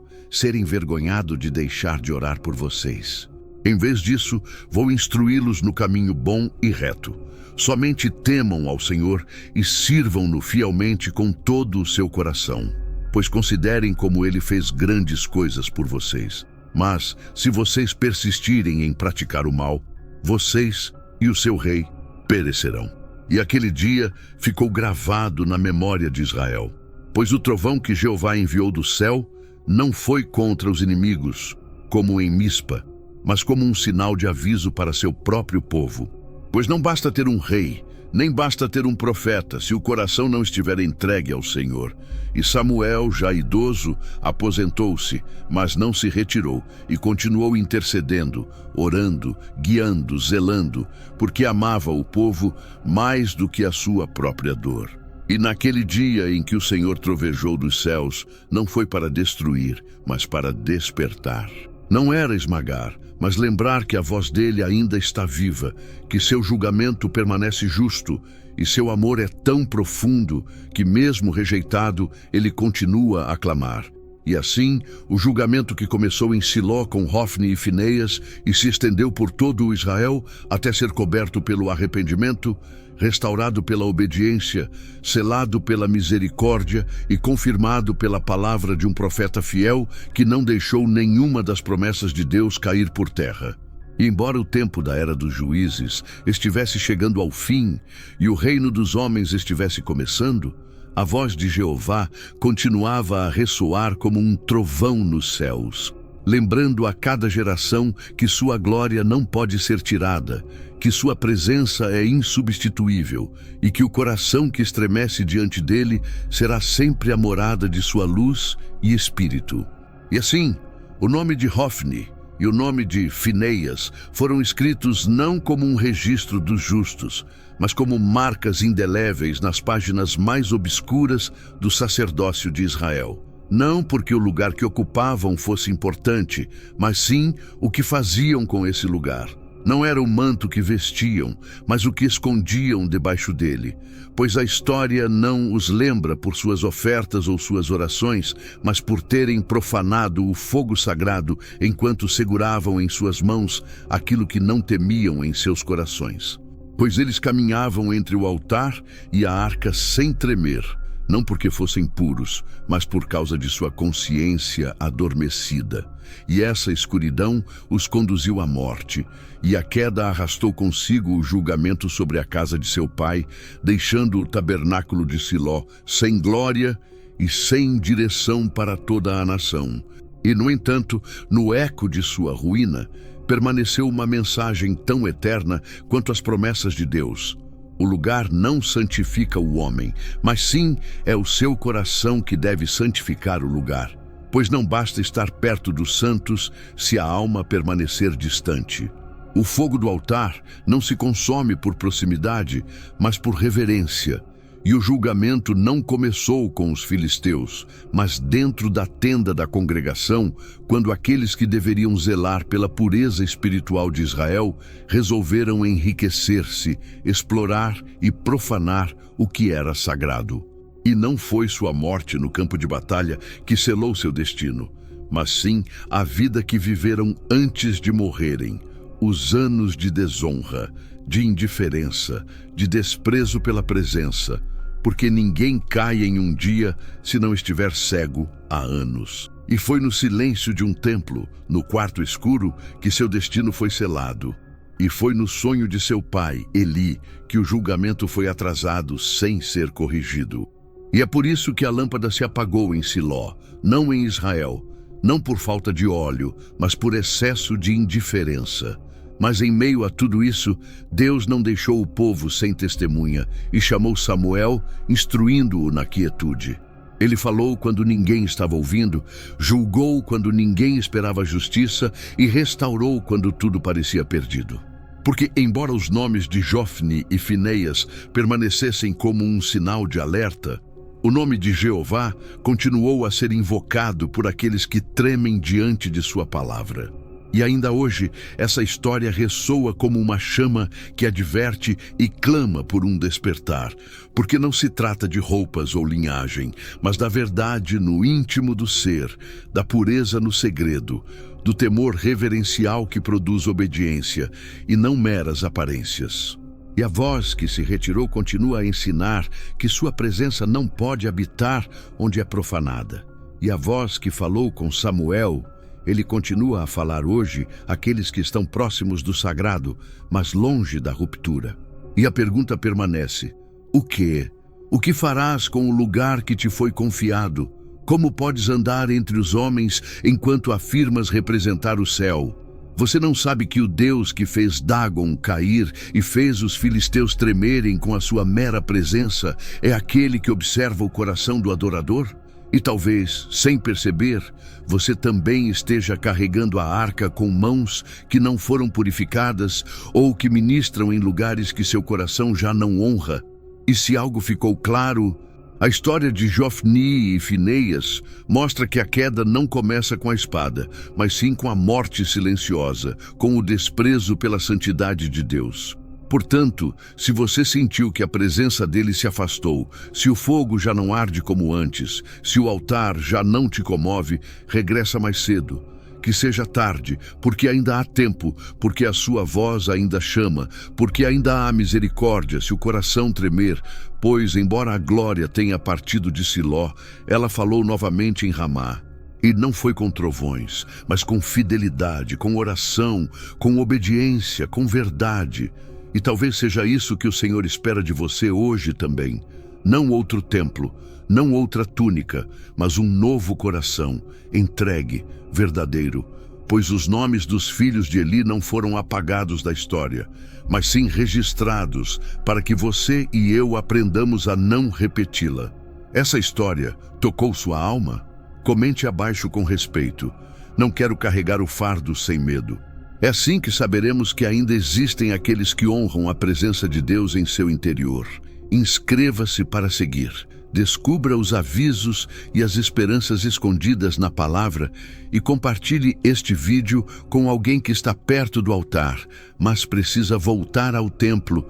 de deixar de orar por vocês. Em vez disso, vou instruí-los no caminho bom e reto. Somente temam ao Senhor e sirvam-no fielmente com todo o seu coração, pois considerem como ele fez grandes coisas por vocês. Mas, se vocês persistirem em praticar o mal, vocês e o seu rei perecerão. E aquele dia ficou gravado na memória de Israel, pois o trovão que Jeová enviou do céu não foi contra os inimigos, como em Mispa, mas como um sinal de aviso para seu próprio povo. Pois não basta ter um rei, nem basta ter um profeta, se o coração não estiver entregue ao Senhor. E Samuel, já idoso, aposentou-se, mas não se retirou, e continuou intercedendo, orando, guiando, zelando, porque amava o povo mais do que a sua própria dor. E naquele dia em que o Senhor trovejou dos céus, não foi para destruir, mas para despertar. Não era esmagar, mas lembrar que a voz dele ainda está viva, que seu julgamento permanece justo, e seu amor é tão profundo que, mesmo rejeitado, ele continua a clamar. E assim, o julgamento que começou em Siló com Hofni e Fineias e se estendeu por todo o Israel até ser coberto pelo arrependimento, restaurado pela obediência, selado pela misericórdia e confirmado pela palavra de um profeta fiel que não deixou nenhuma das promessas de Deus cair por terra. E embora o tempo da era dos juízes estivesse chegando ao fim e o reino dos homens estivesse começando, a voz de Jeová continuava a ressoar como um trovão nos céus, lembrando a cada geração que sua glória não pode ser tirada, que sua presença é insubstituível e que o coração que estremece diante dele será sempre a morada de sua luz e espírito. E assim, o nome de Hofni e o nome de Fineias foram escritos não como um registro dos justos, mas como marcas indeléveis nas páginas mais obscuras do sacerdócio de Israel. Não porque o lugar que ocupavam fosse importante, mas sim o que faziam com esse lugar. Não era o manto que vestiam, mas o que escondiam debaixo dele. Pois a história não os lembra por suas ofertas ou suas orações, mas por terem profanado o fogo sagrado enquanto seguravam em suas mãos aquilo que não temiam em seus corações. Pois eles caminhavam entre o altar e a arca sem tremer, não porque fossem puros, mas por causa de sua consciência adormecida. E essa escuridão os conduziu à morte, e a queda arrastou consigo o julgamento sobre a casa de seu pai, deixando o tabernáculo de Siló sem glória e sem direção para toda a nação. E, no entanto, no eco de sua ruína, permaneceu uma mensagem tão eterna quanto as promessas de Deus. O lugar não santifica o homem, mas sim é o seu coração que deve santificar o lugar. Pois não basta estar perto dos santos se a alma permanecer distante. O fogo do altar não se consome por proximidade, mas por reverência. E o julgamento não começou com os filisteus, mas dentro da tenda da congregação, quando aqueles que deveriam zelar pela pureza espiritual de Israel resolveram enriquecer-se, explorar e profanar o que era sagrado. E não foi sua morte no campo de batalha que selou seu destino, mas sim a vida que viveram antes de morrerem, os anos de desonra, de indiferença, de desprezo pela presença, porque ninguém cai em um dia se não estiver cego há anos. E foi no silêncio de um templo, no quarto escuro, que seu destino foi selado. E foi no sonho de seu pai, Eli, que o julgamento foi atrasado sem ser corrigido. E é por isso que a lâmpada se apagou em Siló, não em Israel, não por falta de óleo, mas por excesso de indiferença. Mas em meio a tudo isso, Deus não deixou o povo sem testemunha e chamou Samuel, instruindo-o na quietude. Ele falou quando ninguém estava ouvindo, julgou quando ninguém esperava justiça e restaurou quando tudo parecia perdido. Porque, embora os nomes de Jofne e Fineias permanecessem como um sinal de alerta, o nome de Jeová continuou a ser invocado por aqueles que tremem diante de sua palavra. E ainda hoje, essa história ressoa como uma chama que adverte e clama por um despertar, porque não se trata de roupas ou linhagem, mas da verdade no íntimo do ser, da pureza no segredo, do temor reverencial que produz obediência e não meras aparências. E a voz que se retirou continua a ensinar que sua presença não pode habitar onde é profanada. E a voz que falou com Samuel, ele continua a falar hoje àqueles que estão próximos do sagrado, mas longe da ruptura. E a pergunta permanece: o quê? O que farás com o lugar que te foi confiado? Como podes andar entre os homens enquanto afirmas representar o céu? Você não sabe que o Deus que fez Dagon cair e fez os filisteus tremerem com a sua mera presença é aquele que observa o coração do adorador? E talvez, sem perceber, você também esteja carregando a arca com mãos que não foram purificadas ou que ministram em lugares que seu coração já não honra. E se algo ficou claro, a história de Jofni e Fineias mostra que a queda não começa com a espada, mas sim com a morte silenciosa, com o desprezo pela santidade de Deus. Portanto, se você sentiu que a presença dele se afastou, se o fogo já não arde como antes, se o altar já não te comove, regressa mais cedo. Que seja tarde, porque ainda há tempo, porque a sua voz ainda chama, porque ainda há misericórdia se o coração tremer, pois, embora a glória tenha partido de Siló, ela falou novamente em Ramá. E não foi com trovões, mas com fidelidade, com oração, com obediência, com verdade. E talvez seja isso que o Senhor espera de você hoje também. Não outro templo, não outra túnica, mas um novo coração, entregue, verdadeiro. Pois os nomes dos filhos de Eli não foram apagados da história, mas sim registrados para que você e eu aprendamos a não repeti-la. Essa história tocou sua alma? Comente abaixo com respeito. Não quero carregar o fardo sem medo. É assim que saberemos que ainda existem aqueles que honram a presença de Deus em seu interior. Inscreva-se para seguir. Descubra os avisos e as esperanças escondidas na palavra e compartilhe este vídeo com alguém que está perto do altar, mas precisa voltar ao templo